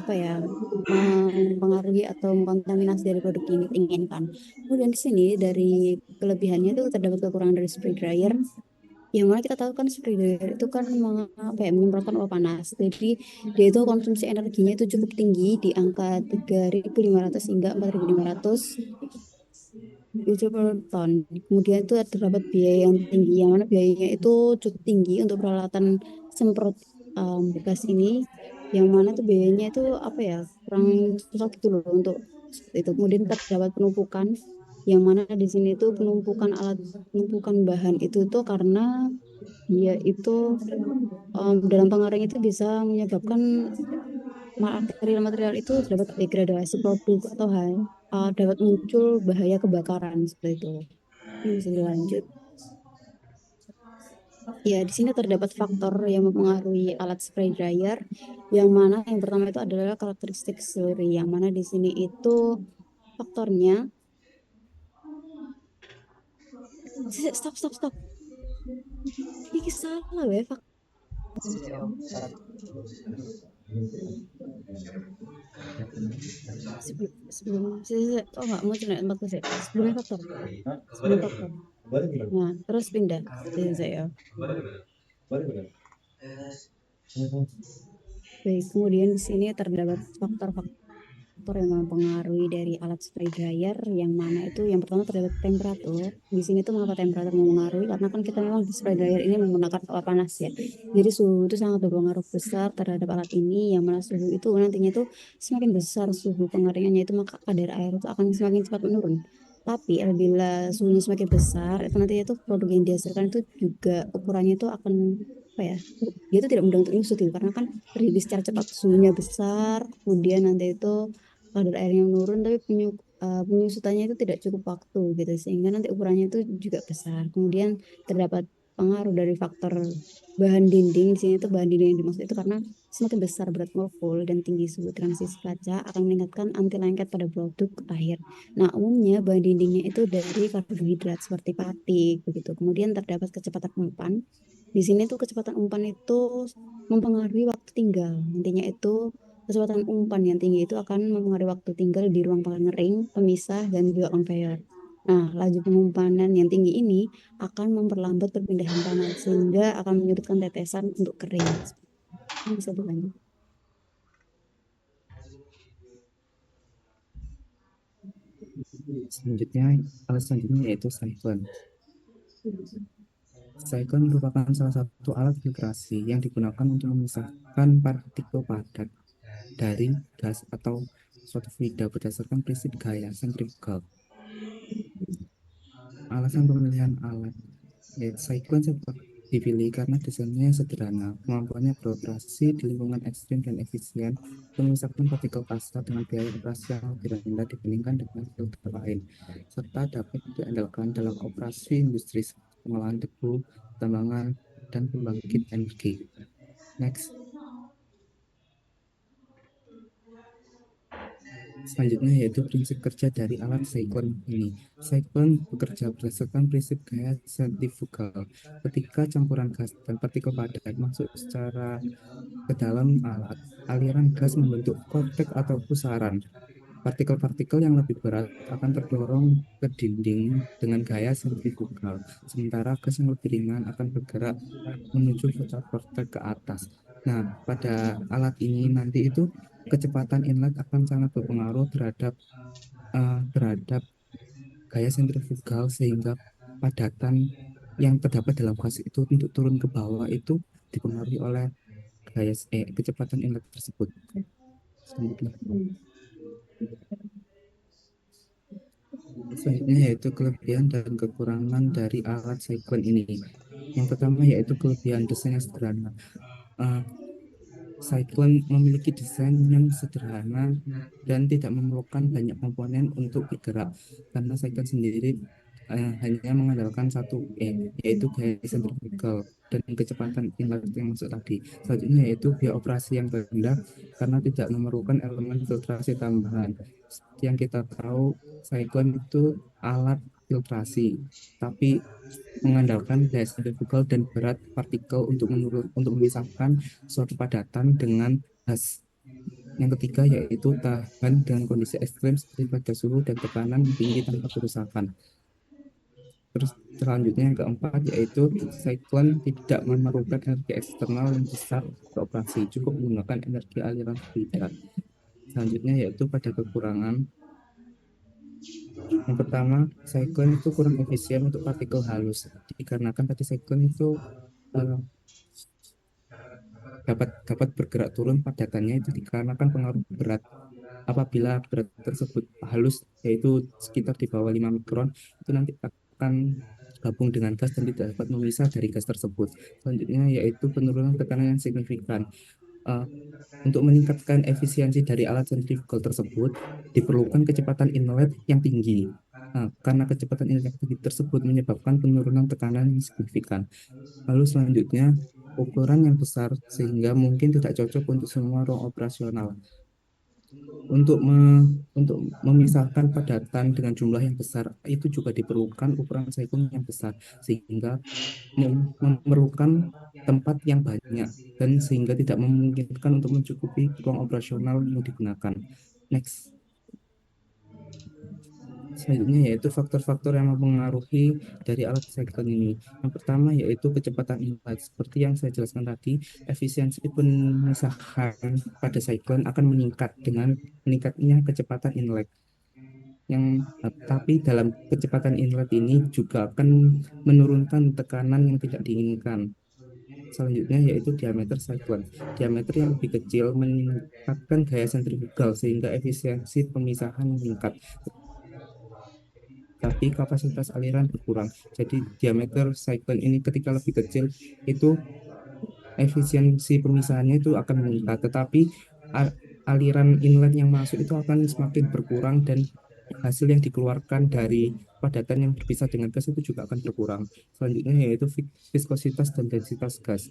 mempengaruhi atau mengkontaminasi dari produk yang diinginkan. Kemudian di sini dari kelebihannya itu terdapat kekurangan dari spray dryer, yang mana kita tahu kan spray dryer itu kan menyemprotkan uap panas. Jadi dia itu konsumsi energinya itu cukup tinggi di angka 3.500 hingga 4.500 tujuh puluh ton. Kemudian itu terdapat biaya yang tinggi, yang mana biayanya itu cukup tinggi untuk peralatan semprot bekas ini, yang mana tuh biayanya itu apa ya, kurang susah gitu loh untuk itu. Kemudian terdapat penumpukan, yang mana di sini tuh penumpukan bahan itu tuh karena dia itu dalam pengaruhnya itu bisa menyebabkan material-material itu dapat degradasi produk atau dapat muncul bahaya kebakaran seperti itu. Ini bisa dilanjut. Ya, di sini terdapat faktor yang mempengaruhi alat spray dryer, yang mana yang pertama itu adalah karakteristik slurry, yang mana di sini itu faktornya. Stop, stop, stop. Ini salah ya, Siap, satu. oh nggak mau cerita empat sih. Sebelumnya faktor, sebelum faktor. Nah, terus pindah. Saya. Baik, kemudian di sini terdapat faktor-faktor yang mempengaruhi dari alat spray dryer, yang mana itu yang pertama terdapat temperatur. Di sini tuh mengapa temperatur mempengaruhi? Karena kan kita memang di spray dryer ini menggunakan alat panas ya. Jadi suhu itu sangat berpengaruh besar terhadap alat ini, yang mana suhu itu nantinya itu semakin besar suhu pengeringannya itu, maka kadar air itu akan semakin cepat menurun. Tapi apabila suhunya semakin besar, itu nantinya itu produk yang dihasilkan itu juga ukurannya itu akan apa ya? Dia itu tidak mudah untuk nyusut gitu, karena kan terjadi secara cepat, suhunya besar, kemudian nanti itu kadar airnya menurun, tapi penyusutannya itu tidak cukup waktu gitu, sehingga nanti ukurannya itu juga besar. Kemudian terdapat pengaruh dari faktor bahan dinding. Di sini itu bahan dinding yang dimaksud itu karena semakin besar berat molekul dan tinggi suhu transisi kaca akan meningkatkan anti lengket pada produk akhir. Nah, umumnya bahan dindingnya itu dari karbohidrat seperti pati begitu. Kemudian terdapat kecepatan umpan. Di sini tuh kecepatan umpan itu mempengaruhi waktu tinggal. Nantinya itu kecepatan umpan yang tinggi itu akan mempengaruhi waktu tinggal di ruang pengering, pemisah, dan juga conveyor. Nah, laju pengumpanan yang tinggi ini akan memperlambat perpindahan panas, sehingga akan menyulitkan tetesan untuk kering. Ini bisa dilanjut. Selanjutnya, alat selanjutnya yaitu siphon. Siphon merupakan salah satu alat filtrasi yang digunakan untuk memisahkan partikel padat dari gas atau suatu fluida berdasarkan prinsip gaya sentrifugal. Alasan pemilihan alat siphon dipilih karena desainnya yang sederhana, kemampuannya beroperasi di lingkungan ekstrim dan efisien, memisahkan partikel kasar dengan biaya operasi yang lebih rendah dibandingkan dengan filter lain, serta dapat diandalkan dalam operasi industri seperti pengolahan debu, tambangan, dan pembangkit energi. Next. Selanjutnya yaitu prinsip kerja dari alat siphon ini. Siphon bekerja berdasarkan prinsip gaya sentrifugal. Ketika campuran gas dan partikel padat masuk secara ke dalam alat, aliran gas membentuk kortek atau pusaran. Partikel-partikel yang lebih berat akan terdorong ke dinding dengan gaya sentrifugal, sementara gas yang lebih ringan akan bergerak menuju putar kortek ke atas. Nah, pada alat ini nanti itu kecepatan inlet akan sangat berpengaruh terhadap gaya sentrifugal, sehingga padatan yang terdapat dalam gas itu untuk turun ke bawah itu dipengaruhi oleh kecepatan inlet tersebut. Selanjutnya. Selanjutnya yaitu kelebihan dan kekurangan dari alat siphon ini. Yang pertama yaitu kelebihan desain yang sederhana. Uh, Cyclone memiliki desain yang sederhana dan tidak memerlukan banyak komponen untuk bergerak, karena Cyclone sendiri hanya mengandalkan satu yaitu gaya sentrifugal dan kecepatan inlet yang masuk tadi. Selanjutnya yaitu biaya operasi yang rendah karena tidak memerlukan elemen filtrasi tambahan. Seperti yang kita tahu, Cyclone itu alat filtrasi, tapi mengandalkan gaya sentrifugal dan berat partikel untuk memisahkan suatu padatan dengan gas. Yang ketiga yaitu tahan dengan kondisi ekstrim seperti pada suhu dan tekanan tinggi tanpa kerusakan. Terus selanjutnya yang keempat yaitu siklon tidak memerlukan energi eksternal yang besar untuk operasi, cukup menggunakan energi aliran fluida. Selanjutnya yaitu pada kekurangan Yang pertama, siklon itu kurang efisien untuk partikel halus, dikarenakan tadi siklon itu eh, dapat dapat bergerak turun padatannya itu dikarenakan pengaruh berat. Apabila berat tersebut halus, yaitu sekitar di bawah 5 mikron, itu nanti akan gabung dengan gas dan tidak dapat memisah dari gas tersebut. Selanjutnya yaitu penurunan tekanan yang signifikan. Eh, untuk meningkatkan efisiensi dari alat sentrifugal tersebut, diperlukan kecepatan inlet yang tinggi. Nah, karena kecepatan inlet yang tinggi tersebut menyebabkan penurunan tekanan yang signifikan. Lalu selanjutnya, ukuran yang besar sehingga mungkin tidak cocok untuk semua ruang operasional. Untuk memisahkan padatan dengan jumlah yang besar, itu juga diperlukan ukuran siklon yang besar, sehingga memerlukan tempat yang banyak dan sehingga tidak memungkinkan untuk mencukupi ruang operasional yang digunakan. Next. Selanjutnya yaitu faktor-faktor yang mempengaruhi dari alat cyclone ini. Yang pertama yaitu kecepatan inlet. Seperti yang saya jelaskan tadi, efisiensi pemisahan pada cyclone akan meningkat dengan meningkatnya kecepatan inlet. Tapi dalam kecepatan inlet ini juga akan menurunkan tekanan yang tidak diinginkan. Selanjutnya yaitu diameter cyclone. Diameter yang lebih kecil meningkatkan gaya sentrifugal sehingga efisiensi pemisahan meningkat, tapi kapasitas aliran berkurang. Jadi diameter cyclone ini ketika lebih kecil itu efisiensi pemisahannya itu akan meningkat, tetapi aliran inlet yang masuk itu akan semakin berkurang dan hasil yang dikeluarkan dari padatan yang berpisah dengan gas itu juga akan berkurang. Selanjutnya yaitu viskositas dan densitas gas.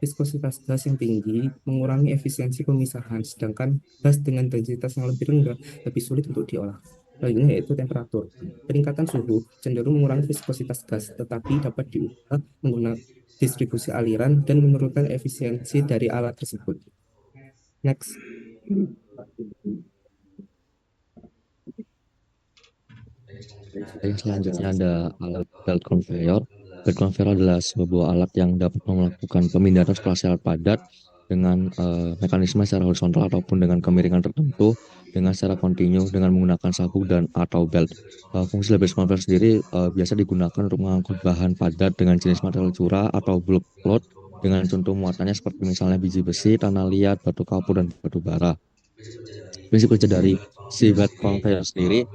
Viskositas gas yang tinggi mengurangi efisiensi pemisahan, sedangkan gas dengan densitas yang lebih rendah lebih sulit untuk diolah. Selanjutnya yaitu temperatur. Peningkatan suhu cenderung mengurangi viskositas gas, tetapi dapat diubah menggunakan distribusi aliran dan menurunkan efisiensi dari alat tersebut. Next. Yang selanjutnya ada alat belt conveyor. Belt conveyor adalah sebuah alat yang dapat melakukan pemindahan sekelas alat padat dengan mekanisme secara horizontal ataupun dengan kemiringan tertentu dengan secara kontinu dengan menggunakan sabuk dan atau belt. Fungsi belt conveyor sendiri biasa digunakan untuk mengangkut bahan padat dengan jenis material curah atau bulk load dengan contoh muatannya seperti misalnya biji besi, tanah liat, batu kapur, dan batu bara. Prinsip kerja dari si belt conveyor sendiri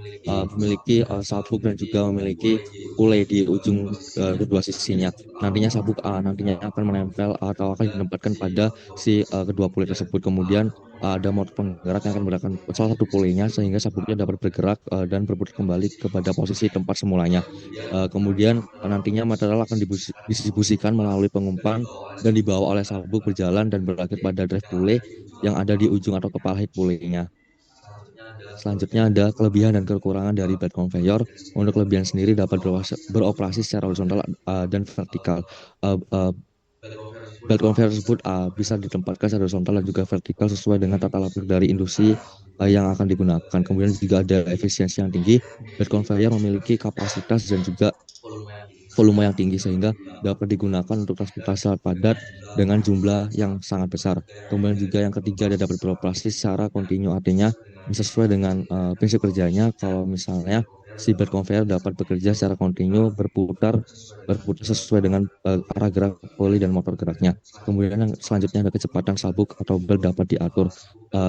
memiliki sabuk dan juga memiliki ulei di ujung kedua sisinya. Nantinya sabuk nantinya akan menempel atau akan ditempatkan pada si kedua puli tersebut. Kemudian ada motor penggerak yang akan menggerakkan salah satu pulinya sehingga sabuknya dapat bergerak dan berputar kembali kepada posisi tempat semulanya. Kemudian nantinya material akan didistribusikan melalui pengumpan dan dibawa oleh sabuk berjalan dan berakhir pada drive pulley yang ada di ujung atau kepala head pulley-nya. Selanjutnya ada kelebihan dan kekurangan dari belt conveyor. Untuk kelebihan sendiri dapat beroperasi secara horizontal dan vertikal. Belt conveyor tersebut bisa ditempatkan secara horizontal dan juga vertikal sesuai dengan tata lapir dari industri yang akan digunakan. Kemudian juga ada efisiensi yang tinggi. Belt conveyor memiliki kapasitas dan juga volume yang tinggi sehingga dapat digunakan untuk transportasi alat padat dengan jumlah yang sangat besar. Kemudian juga yang ketiga ada dapat beroperasi secara kontinu, artinya sesuai dengan prinsip kerjanya. Kalau misalnya si belt conveyor dapat bekerja secara kontinu berputar sesuai dengan arah gerak poli dan motor geraknya. Kemudian yang selanjutnya ada kecepatan sabuk atau belt dapat diatur.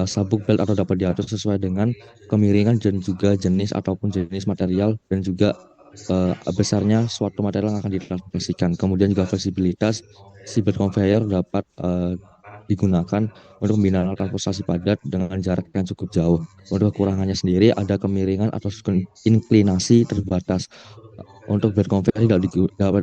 Sabuk belt atau dapat diatur sesuai dengan kemiringan dan juga jenis ataupun jenis material dan juga besarnya suatu material yang akan ditransportasikan. Kemudian juga fleksibilitas si belt conveyor dapat digunakan untuk pembinaan alat transportasi padat dengan jarak yang cukup jauh. Untuk kekurangannya sendiri ada kemiringan atau inklinasi terbatas. Untuk belt conveyor tidak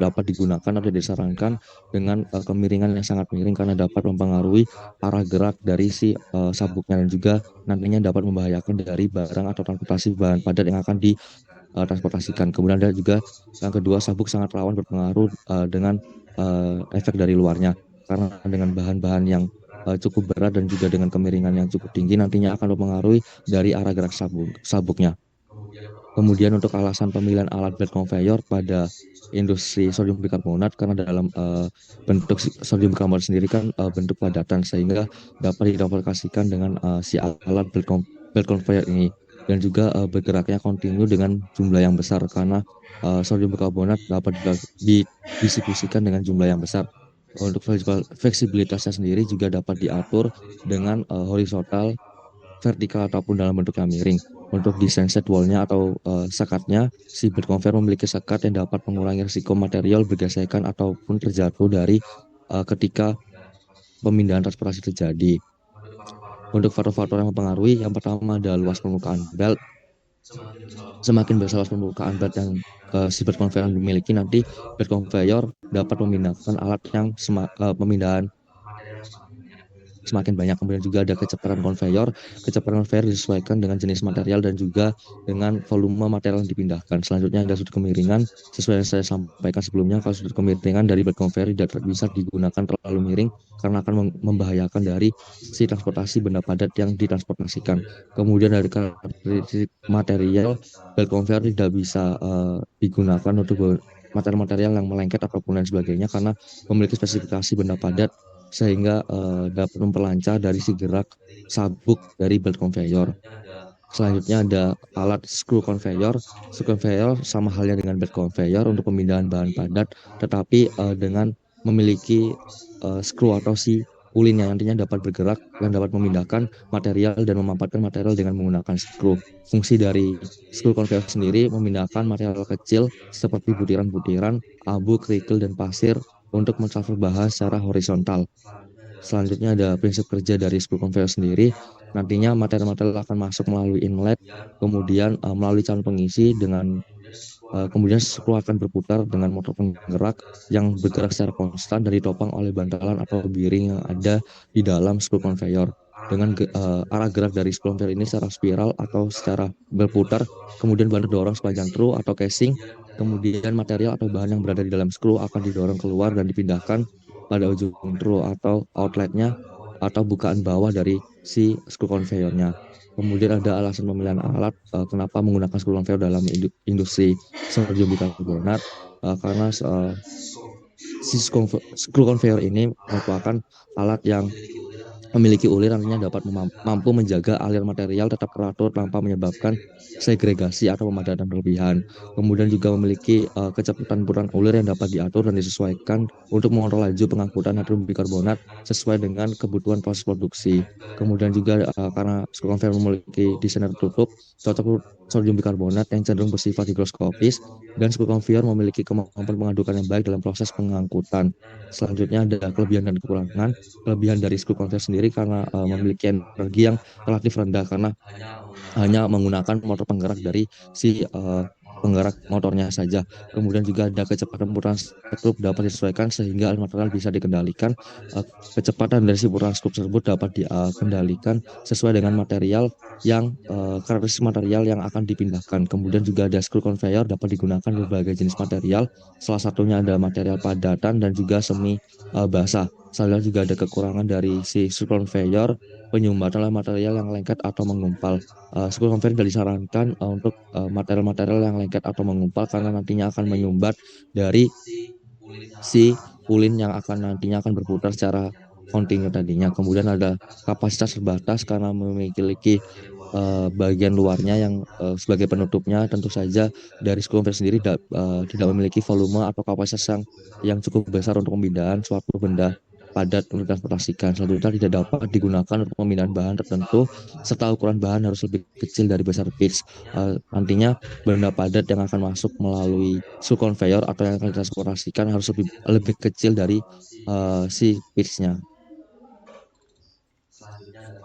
dapat digunakan atau disarankan dengan kemiringan yang sangat miring karena dapat mempengaruhi arah gerak dari si sabuknya dan juga nantinya dapat membahayakan dari barang atau transportasi bahan padat yang akan transportasikan. Kemudian ada juga yang kedua, sabuk sangat rawan berpengaruh dengan efek dari luarnya karena dengan bahan-bahan yang cukup berat dan juga dengan kemiringan yang cukup tinggi nantinya akan mempengaruhi dari arah gerak sabuknya. Kemudian untuk alasan pemilihan alat belt conveyor pada industri sodium bikarbonat karena dalam bentuk sodium bikarbonat sendiri kan bentuk padatan sehingga dapat diaplikasikan dengan si alat belt conveyor ini. dan juga bergeraknya kontinu dengan jumlah yang besar karena sodium bikarbonat dapat didistribusikan dengan jumlah yang besar. Untuk fleksibilitasnya sendiri juga dapat diatur dengan horizontal, vertikal ataupun dalam bentuk yang miring. Untuk desain wallnya atau sekatnya, si bed conveyor memiliki sekat yang dapat mengurangi risiko material bergesekan ataupun terjatuh dari ketika pemindahan transportasi terjadi. Untuk faktor-faktor yang mempengaruhi, yang pertama ada luas permukaan belt. Semakin besar luas permukaan belt yang si bed conveyor dimiliki, nanti bed conveyor dapat memindahkan alat yang pemindahan semakin banyak. Kemudian juga ada kecepatan konveyor. Kecepatan konveyor disesuaikan dengan jenis material dan juga dengan volume material yang dipindahkan. Selanjutnya ada sudut kemiringan. Sesuai yang saya sampaikan sebelumnya, kalau sudut kemiringan dari bed conveyor tidak bisa digunakan terlalu miring karena akan membahayakan dari si transportasi benda padat yang ditransportasikan. Kemudian dari karakteristik material, bed conveyor tidak bisa digunakan untuk material-material yang melengket ataupun lain sebagainya karena memiliki spesifikasi benda padat sehingga dapat memperlancar dari si gerak sabuk dari belt conveyor. Selanjutnya ada alat screw conveyor. Screw conveyor sama halnya dengan belt conveyor untuk pemindahan bahan padat, tetapi dengan memiliki screw atau si ulin yang nantinya dapat bergerak yang dapat memindahkan material dan memampatkan material dengan menggunakan screw. Fungsi dari screw conveyor sendiri memindahkan material kecil seperti butiran-butiran, abu, kerikil, dan pasir untuk mentransfer bahan secara horizontal. Selanjutnya ada prinsip kerja dari screw conveyor sendiri. Nantinya material-material akan masuk melalui inlet, kemudian melalui calon pengisi kemudian screw akan berputar dengan motor penggerak yang bergerak secara konstan dan ditopang oleh bantalan atau bearing yang ada di dalam screw conveyor. Dengan arah gerak dari screw conveyor ini secara spiral atau secara berputar, kemudian bahan terdorong sepanjang true atau casing, kemudian material atau bahan yang berada di dalam screw akan didorong keluar dan dipindahkan pada ujung true atau outletnya atau bukaan bawah dari si screw conveyornya. Kemudian ada alasan pemilihan alat, kenapa menggunakan screw conveyor dalam industri sodium bikarbonat, karena si screw conveyor ini merupakan alat yang memiliki ulir nantinya dapat mampu menjaga aliran material tetap teratur tanpa menyebabkan segregasi atau pemadatan berlebihan. Kemudian juga memiliki kecepatan putar ulir yang dapat diatur dan disesuaikan untuk mengontrol laju pengangkutan natrium bikarbonat sesuai dengan kebutuhan proses produksi. Kemudian juga karena screw conveyor memiliki desain tertutup, cocok sodium bikarbonat yang cenderung bersifat higroskopis, dan screw conveyor memiliki kemampuan pengadukan yang baik dalam proses pengangkutan. Selanjutnya ada kelebihan dan kekurangan. Kelebihan dari screw conveyor sendiri karena memiliki energi yang relatif rendah karena hanya menggunakan motor penggerak dari si penggerak motornya saja. Kemudian juga ada kecepatan putaran skrup dapat disesuaikan sehingga material bisa dikendalikan. Kecepatan dari si putaran skrup tersebut dapat dikendalikan sesuai dengan material yang karakteristik material yang akan dipindahkan. Kemudian juga ada screw conveyor dapat digunakan berbagai jenis material. Salah satunya ada material padatan dan juga semi basah. Selanjutnya juga ada kekurangan dari si screw conveyor, penyumbatan material yang lengket atau mengumpal. Screw conveyor tidak disarankan untuk material-material yang lengket atau mengumpal karena nantinya akan menyumbat dari si ulin yang nantinya akan berputar secara kontinu tadinya. Kemudian ada kapasitas terbatas karena memiliki bagian luarnya yang sebagai penutupnya. Tentu saja dari screw conveyor sendiri tidak memiliki volume atau kapasitas yang cukup besar untuk pemindahan suatu benda padat untuk transportasikan. Selanjutnya tidak dapat digunakan untuk pemindahan bahan tertentu serta ukuran bahan harus lebih kecil dari besar pitch. Nantinya benda padat yang akan masuk melalui screw conveyor atau yang akan ditransportasikan harus lebih kecil dari si pitch-nya.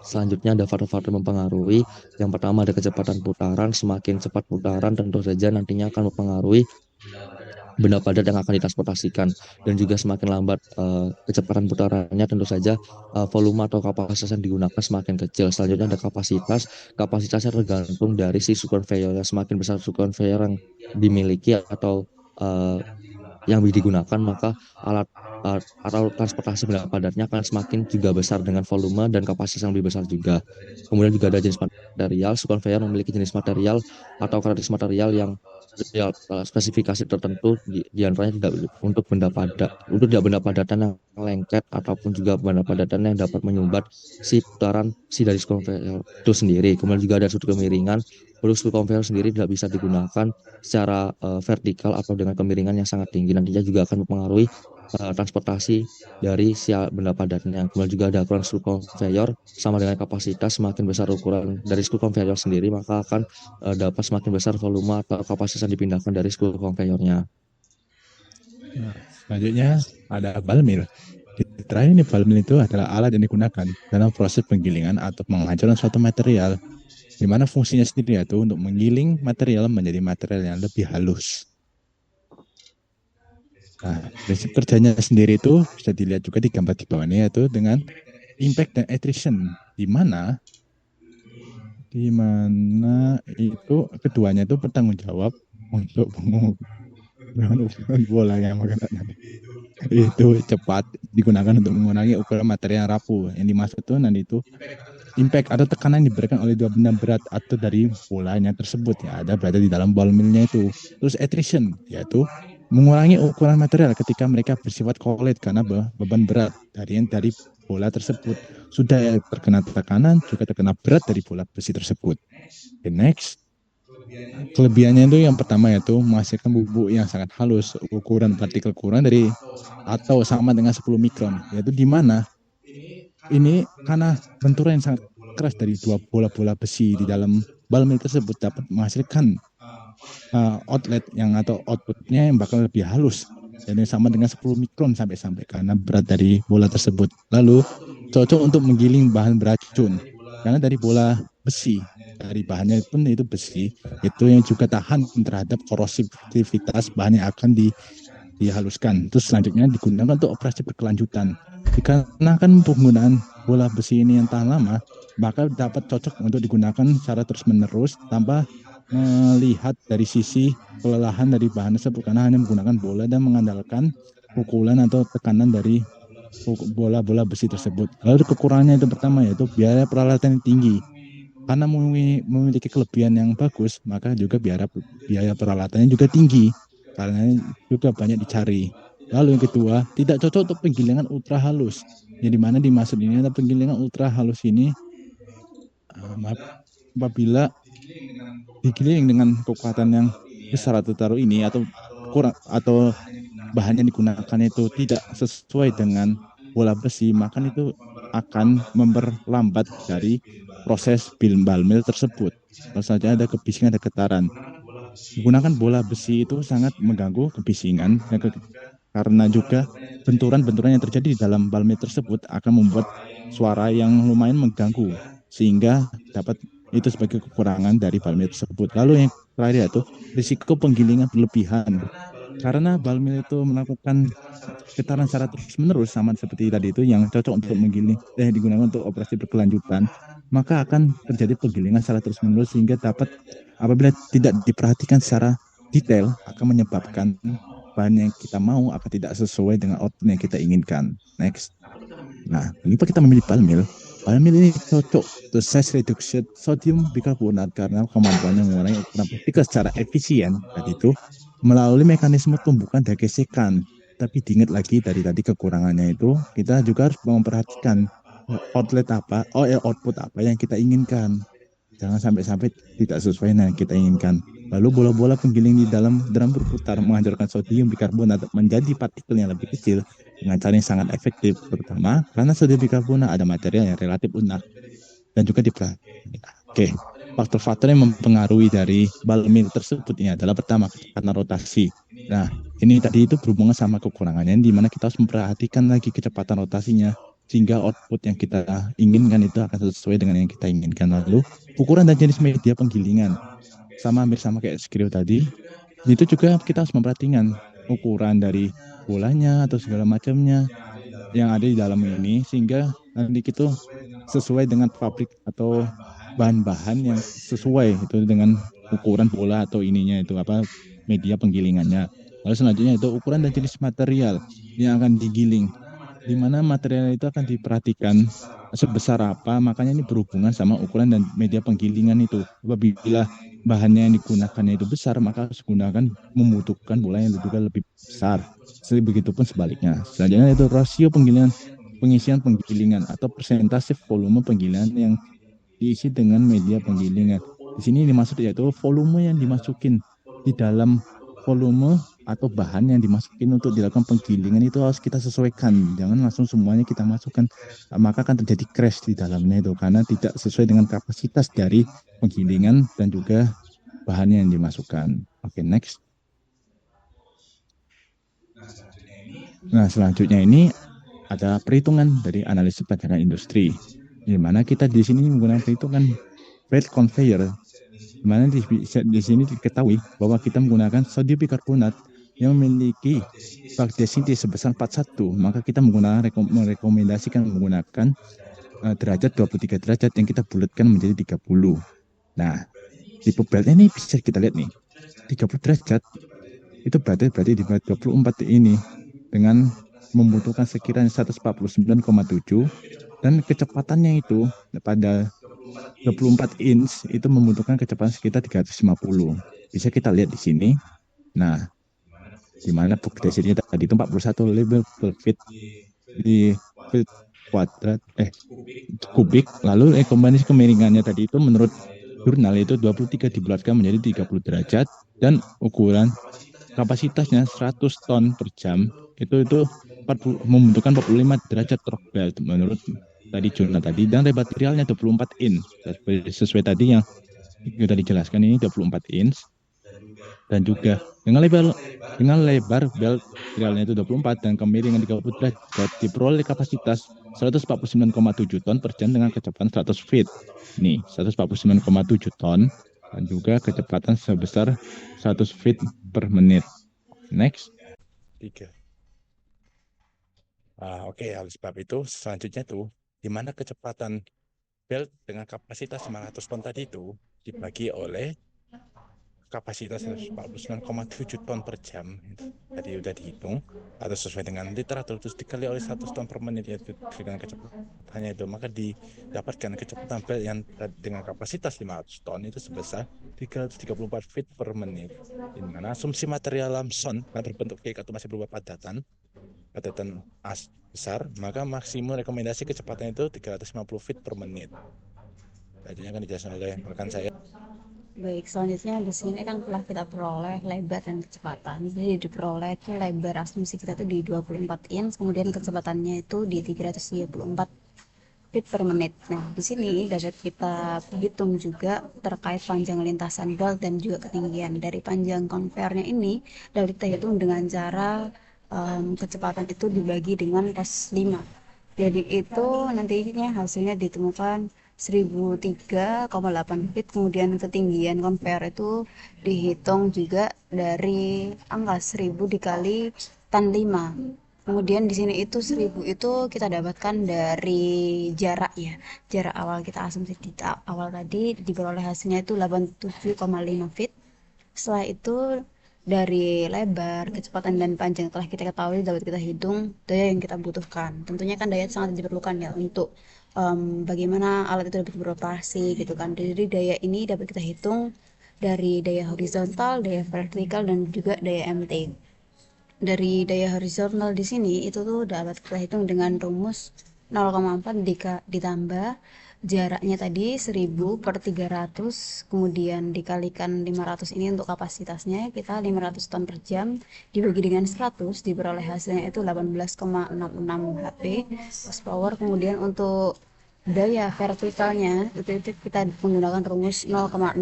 Selanjutnya ada faktor-faktor mempengaruhi. Yang pertama ada kecepatan putaran. Semakin cepat putaran tentu saja nantinya akan mempengaruhi benda padat yang akan ditransportasikan, dan juga semakin lambat kecepatan putarannya tentu saja volume atau kapasitas yang digunakan semakin kecil. Selanjutnya ada kapasitasnya tergantung dari si screw conveyor. Semakin besar screw conveyor yang dimiliki atau yang digunakan, maka alat atau transportasi benda padatnya akan semakin juga besar dengan volume dan kapasitas yang lebih besar juga. Kemudian juga ada jenis material, subkonveyor memiliki jenis material atau karakteristik material yang spesifikasi tertentu di antaranya tidak untuk benda padat, untuk tidak benda padatan yang lengket ataupun juga benda padatan yang dapat menyumbat si putaran si dari skru konveyor itu sendiri. Kemudian juga ada sudut kemiringan. Untuk skru konveyor sendiri tidak bisa digunakan secara vertikal atau dengan kemiringan yang sangat tinggi. Nantinya juga akan mempengaruhi transportasi dari si benda padatnya. Kemudian juga ada ukuran skru konveyor sama dengan kapasitas. Semakin besar ukuran dari skru konveyor sendiri, maka akan dapat semakin besar volume atau kapasitas yang dipindahkan dari skru konveyornya. Nah, selanjutnya ada ball mill. Terakhir ini ball mill itu adalah alat yang digunakan dalam proses penggilingan atau penghancuran suatu material, di mana fungsinya sendiri yaitu untuk menggiling material menjadi material yang lebih halus. Nah, prinsip kerjanya sendiri itu bisa dilihat juga di gambar di bawah ini, yaitu dengan impact dan attrition, di mana itu keduanya itu bertanggung jawab untuk dengan ukuran bola yang itu cepat digunakan untuk mengurangi ukuran material yang rapuh. Yang dimaksud itu nanti itu impact atau tekanan yang diberikan oleh dua benda berat atau dari bolanya tersebut ya ada berada di dalam ball millnya itu. Terus attrition yaitu mengurangi ukuran material ketika mereka bersifat collide karena beban berat dari bola tersebut sudah terkena tekanan juga terkena berat dari bola besi tersebut. The next kelebihannya itu yang pertama yaitu menghasilkan bubuk yang sangat halus, ukuran partikel kurang dari atau sama dengan 10 mikron, yaitu di mana ini karena benturan yang sangat keras dari dua bola-bola besi di dalam ball mill tersebut dapat menghasilkan outlet yang atau outputnya yang bakal lebih halus dan yang sama dengan 10 mikron sampai karena berat dari bola tersebut. Lalu cocok untuk menggiling bahan beracun karena dari bola besi, dari bahannya pun itu besi, itu yang juga tahan terhadap korosivitas bahan yang akan dihaluskan. Terus selanjutnya digunakan untuk operasi berkelanjutan. Dikarenakan penggunaan bola besi ini yang tahan lama, maka dapat cocok untuk digunakan secara terus-menerus tanpa melihat dari sisi kelelahan dari bahan tersebut karena hanya menggunakan bola dan mengandalkan pukulan atau tekanan dari bola-bola besi tersebut. Lalu kekurangannya itu pertama yaitu biaya peralatan yang tinggi. Karena memiliki kelebihan yang bagus, maka juga biaya peralatannya juga tinggi karena juga banyak dicari. Lalu yang kedua, tidak cocok untuk penggilingan ultra halus. Yang dimana dimaksud ini adalah penggilingan ultra halus ini apabila digiling dengan kekuatan yang besar atau taruh ini atau kurang atau bahan yang digunakan itu tidak sesuai dengan bola besi, maka itu akan memperlambat dari proses ball mill tersebut. Kalau saja ada kebisingan, ada getaran. Menggunakan bola besi itu sangat mengganggu kebisingan karena juga benturan-benturan yang terjadi di dalam ball mill tersebut akan membuat suara yang lumayan mengganggu sehingga dapat itu sebagai kekurangan dari ball mill tersebut. Lalu yang terakhir yaitu risiko penggilingan berlebihan. Karena ball mill itu melakukan getaran secara terus-menerus sama seperti tadi itu yang cocok untuk menggiling digunakan untuk operasi berkelanjutan, maka akan terjadi penggilingan secara terus-menerus sehingga dapat apabila tidak diperhatikan secara detail akan menyebabkan bahan yang kita mau akan tidak sesuai dengan output yang kita inginkan. Next. Nah, kenapa kita memilih ball mill? Ball mill ini cocok untuk size reduction sodium bikarbonat karena kemampuannya mengurangi ukuran partikel secara efisien tadi itu melalui mekanisme tumbukan dan gesekan. Tapi diingat lagi dari tadi kekurangannya itu kita juga harus memperhatikan output apa yang kita inginkan. Jangan sampai tidak sesuai dengan yang kita inginkan. Lalu bola-bola penggiling di dalam drum berputar menghancurkan sodium bikarbonat menjadi partikel yang lebih kecil dengan cara yang sangat efektif, terutama karena sodium bikarbonat ada material yang relatif lunak dan juga diperhatikan. Oke, faktor-faktor yang mempengaruhi dari ball mill tersebut ini adalah pertama karena rotasi. Nah, ini tadi itu berhubungan sama kekurangannya, di mana kita harus memperhatikan lagi kecepatan rotasinya sehingga output yang kita inginkan itu akan sesuai dengan yang kita inginkan. Lalu ukuran dan jenis media penggilingan hampir sama kayak skriu tadi. Itu juga kita harus memperhatikan ukuran dari bolanya atau segala macamnya yang ada di dalam ini sehingga nanti itu sesuai dengan pabrik atau bahan-bahan yang sesuai itu dengan ukuran bola atau ininya itu apa media penggilingannya. Lalu selanjutnya itu ukuran dan jenis material yang akan digiling, di mana material itu akan diperhatikan sebesar apa, makanya ini berhubungan sama ukuran dan media penggilingan itu. Apabila bahannya yang digunakannya itu besar, maka harus gunakan membutuhkan bola yang juga lebih besar. Begitupun sebaliknya. Selanjutnya itu rasio penggilingan, pengisian penggilingan atau persentase volume penggilingan yang diisi dengan media penggilingan. Di sini dimaksud yaitu volume yang dimasukin di dalam volume atau bahan yang dimasukin untuk dilakukan penggilingan itu harus kita sesuaikan. Jangan langsung semuanya kita masukkan, maka akan terjadi crash di dalamnya itu karena tidak sesuai dengan kapasitas dari penggilingan dan juga bahannya yang dimasukkan. Oke, next. Nah, selanjutnya ini ada perhitungan dari analisis pelajaran industri, di mana kita di sini menggunakan perhitungan bed conveyor, di mana di sini diketahui bahwa kita menggunakan sodium bikarbonat yang memiliki Spark density sebesar 41, maka kita merekomendasikan menggunakan derajat 23 derajat yang kita bulatkan menjadi 30. Nah, tipe beltnya ini bisa kita lihat nih, 30 derajat itu berarti di 24 ini dengan membutuhkan sekiranya 149,7 dan kecepatannya itu pada 24 inch itu membutuhkan kecepatan sekitar 350. Bisa kita lihat di sini. Nah, di mana density tadi itu 41 level per feet di feet kuadrat kubik. Lalu rekomendasi kemiringannya tadi itu menurut jurnal itu 23 dibulatkan menjadi 30 derajat dan ukuran kapasitasnya 100 ton per jam itu membutuhkan 45 derajat torque belt menurut tadi jurnal tadi, dan lebar materialnya 24 inch sesuai tadi yang kita dijelaskan ini 24 inch, dan juga dengan lebar belt materialnya itu 24 dan kemiringan 30 derajat diperoleh kapasitas 149,7 ton per jam dengan kecepatan 100 feet. Nih, 149,7 ton dan juga kecepatan sebesar 100 feet per menit. Next. 3. Oke, oleh sebab itu selanjutnya tuh di mana kecepatan belt dengan kapasitas 500 ton tadi itu dibagi oleh kapasitas 149,7 ton per jam. Tadi udah dihitung atau sesuai dengan literatur terus dikali oleh 100 ton per menit yaitu dengan kecepatannya itu, maka didapatkan kecepatan belt yang dengan kapasitas 500 ton itu sebesar 334 feet per menit. Di mana asumsi material lamson yang berbentuk cake atau masih berupa padatan as besar, maka maksimum rekomendasi kecepatan itu 350 feet per menit. Tadinya akan dijelaskan oleh rekan saya. Baik, selanjutnya di sini kan telah kita peroleh lebar dan kecepatan. Jadi diperoleh itu lebar asumsi kita itu di 24 inch, kemudian kecepatannya itu di 334 feet per menit. Nah, di sini dapat kita hitung juga terkait panjang lintasan belt dan juga ketinggian. Dari panjang konveyornya ini dapat kita hitung dengan cara kecepatan itu dibagi dengan cos 5. Jadi itu nantinya hasilnya ditemukan 1003,8 feet, kemudian ketinggian konveyor itu dihitung juga dari angka 1000 dikali tan 5. Kemudian di sini itu 1000 itu kita dapatkan dari jarak ya. Jarak awal kita asumsi di awal tadi diperoleh hasilnya itu 87,5 feet. Setelah itu dari lebar, kecepatan dan panjang telah kita ketahui, dapat kita hitung daya yang kita butuhkan. Tentunya kan daya sangat diperlukan ya untuk bagaimana alat itu dapat beroperasi gitu kan. Jadi daya ini dapat kita hitung dari daya horizontal, daya vertikal dan juga daya MT. Dari daya horizontal di sini itu tuh dapat kita hitung dengan rumus 0,4 ditambah jaraknya tadi 1000 per 300, kemudian dikalikan 500 ini untuk kapasitasnya kita 500 ton per jam dibagi dengan 100 diperoleh hasilnya itu 18,66 HP horsepower. Kemudian untuk daya vertikalnya itu kita menggunakan rumus 0,001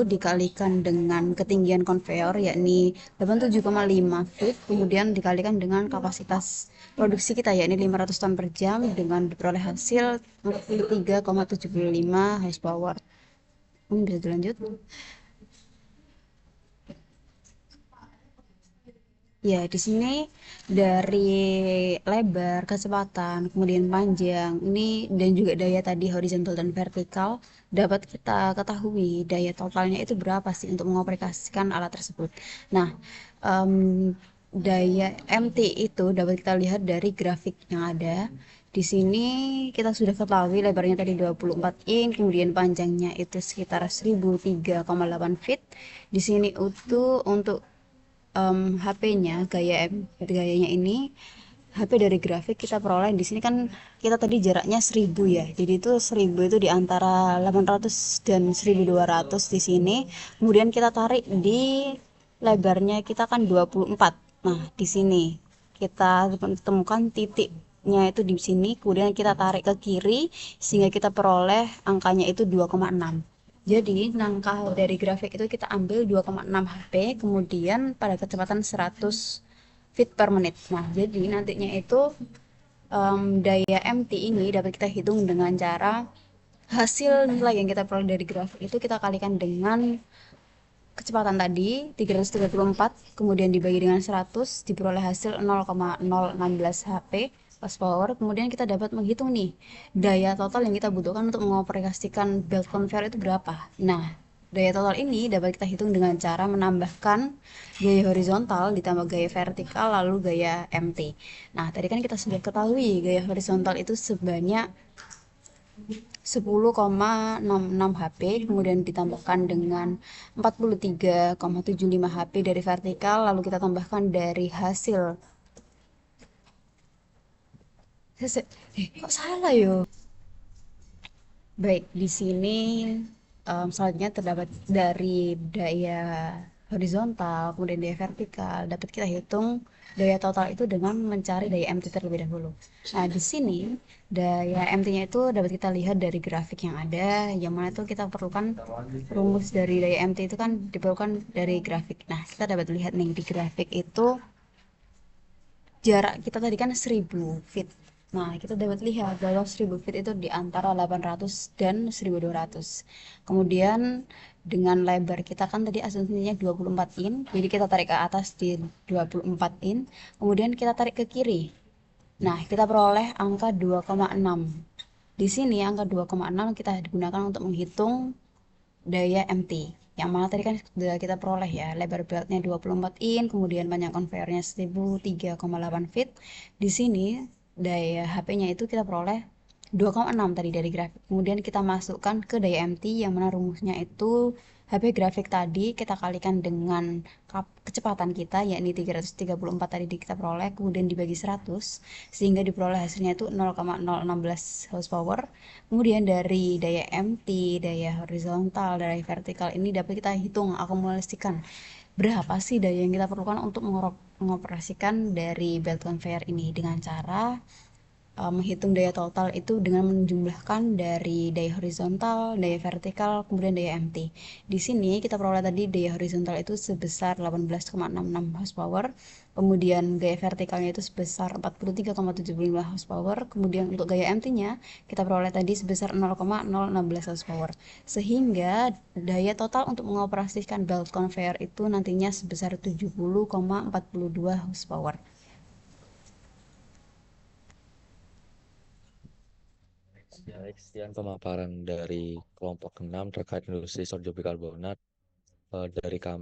dikalikan dengan ketinggian konveyor yakni 87,5 feet, kemudian dikalikan dengan kapasitas produksi kita yakni 500 ton per jam dengan diperoleh hasil 43,75 horsepower. Bisa dilanjut. Ya, di sini dari lebar, kecepatan, kemudian panjang, ini dan juga daya tadi horizontal dan vertikal dapat kita ketahui daya totalnya itu berapa sih untuk mengoperasikan alat tersebut. Nah, em, daya MT itu dapat kita lihat dari grafik yang ada. Di sini kita sudah ketahui lebarnya tadi 24 in, kemudian panjangnya itu sekitar 1003,8 feet. Di sini untuk HP-nya gayanya ini HP dari grafik kita peroleh di sini kan kita tadi jaraknya 1000 ya. Jadi itu 1000 itu di antara 800 dan 1200 di sini. Kemudian kita tarik di lebarnya kita kan 24. Nah, di sini kita temukan titiknya itu di sini, kemudian kita tarik ke kiri sehingga kita peroleh angkanya itu 2,6. Jadi langkah dari grafik itu kita ambil 2,6 HP, kemudian pada kecepatan 100 feet per menit. Nah, jadi nantinya itu daya MT ini dapat kita hitung dengan cara hasil nilai yang kita peroleh dari grafik itu kita kalikan dengan kecepatan tadi 334, kemudian dibagi dengan 100, diperoleh hasil 0,016 HP horsepower. Kemudian kita dapat menghitung nih daya total yang kita butuhkan untuk mengoperasikan belt conveyor itu berapa. Nah, daya total ini dapat kita hitung dengan cara menambahkan gaya horizontal ditambah gaya vertikal lalu gaya MT. Nah, tadi kan kita sudah ketahui gaya horizontal itu sebanyak 10,66 HP, kemudian ditambahkan dengan 43,75 HP dari vertikal, lalu kita tambahkan dari hasil. Kok salah yo? Baik, di sini selanjutnya terdapat dari daya horizontal, kemudian daya vertikal, dapat kita hitung daya total itu dengan mencari daya MT terlebih dahulu. Nah, di sini daya MT-nya itu dapat kita lihat dari grafik yang ada, yang mana itu kita perlukan rumus dari daya MT itu kan diperlukan dari grafik. Nah, kita dapat lihat nih di grafik itu jarak kita tadi kan 1000 feet. Nah, kita dapat lihat bahwa 1000 feet itu di antara 800 dan 1200. Kemudian dengan lebar kita kan tadi asumsinya 24 in, jadi kita tarik ke atas di 24 in, kemudian kita tarik ke kiri. Nah, kita peroleh angka 2,6. Di sini angka 2,6 kita digunakan untuk menghitung daya MT yang mana tadi kan sudah kita peroleh ya, lebar beltnya 24 in, kemudian panjang konveyornya 1003,8 feet. Di sini daya HP-nya itu kita peroleh 2,6 tadi dari grafik. Kemudian kita masukkan ke daya MT yang mana rumusnya itu HP grafik tadi kita kalikan dengan kecepatan kita yakni 334 tadi kita peroleh, kemudian dibagi 100 sehingga diperoleh hasilnya itu 0,016 horsepower. Kemudian dari daya MT, daya horizontal, daya vertikal ini dapat kita hitung akumulasikan berapa sih daya yang kita perlukan untuk mengoperasikan dari belt conveyor ini dengan cara menghitung daya total itu dengan menjumlahkan dari daya horizontal, daya vertikal, kemudian daya MT. Di sini kita peroleh tadi daya horizontal itu sebesar 18,66 horsepower, kemudian gaya vertikalnya itu sebesar 43,75 horsepower, kemudian untuk gaya MT-nya kita peroleh tadi sebesar 0,016 horsepower. Sehingga daya total untuk mengoperasikan belt conveyor itu nantinya sebesar 70,42 horsepower. Baik, sekian pemaparan dari kelompok 6 terkait industri sorghum bikarbonat dari kami.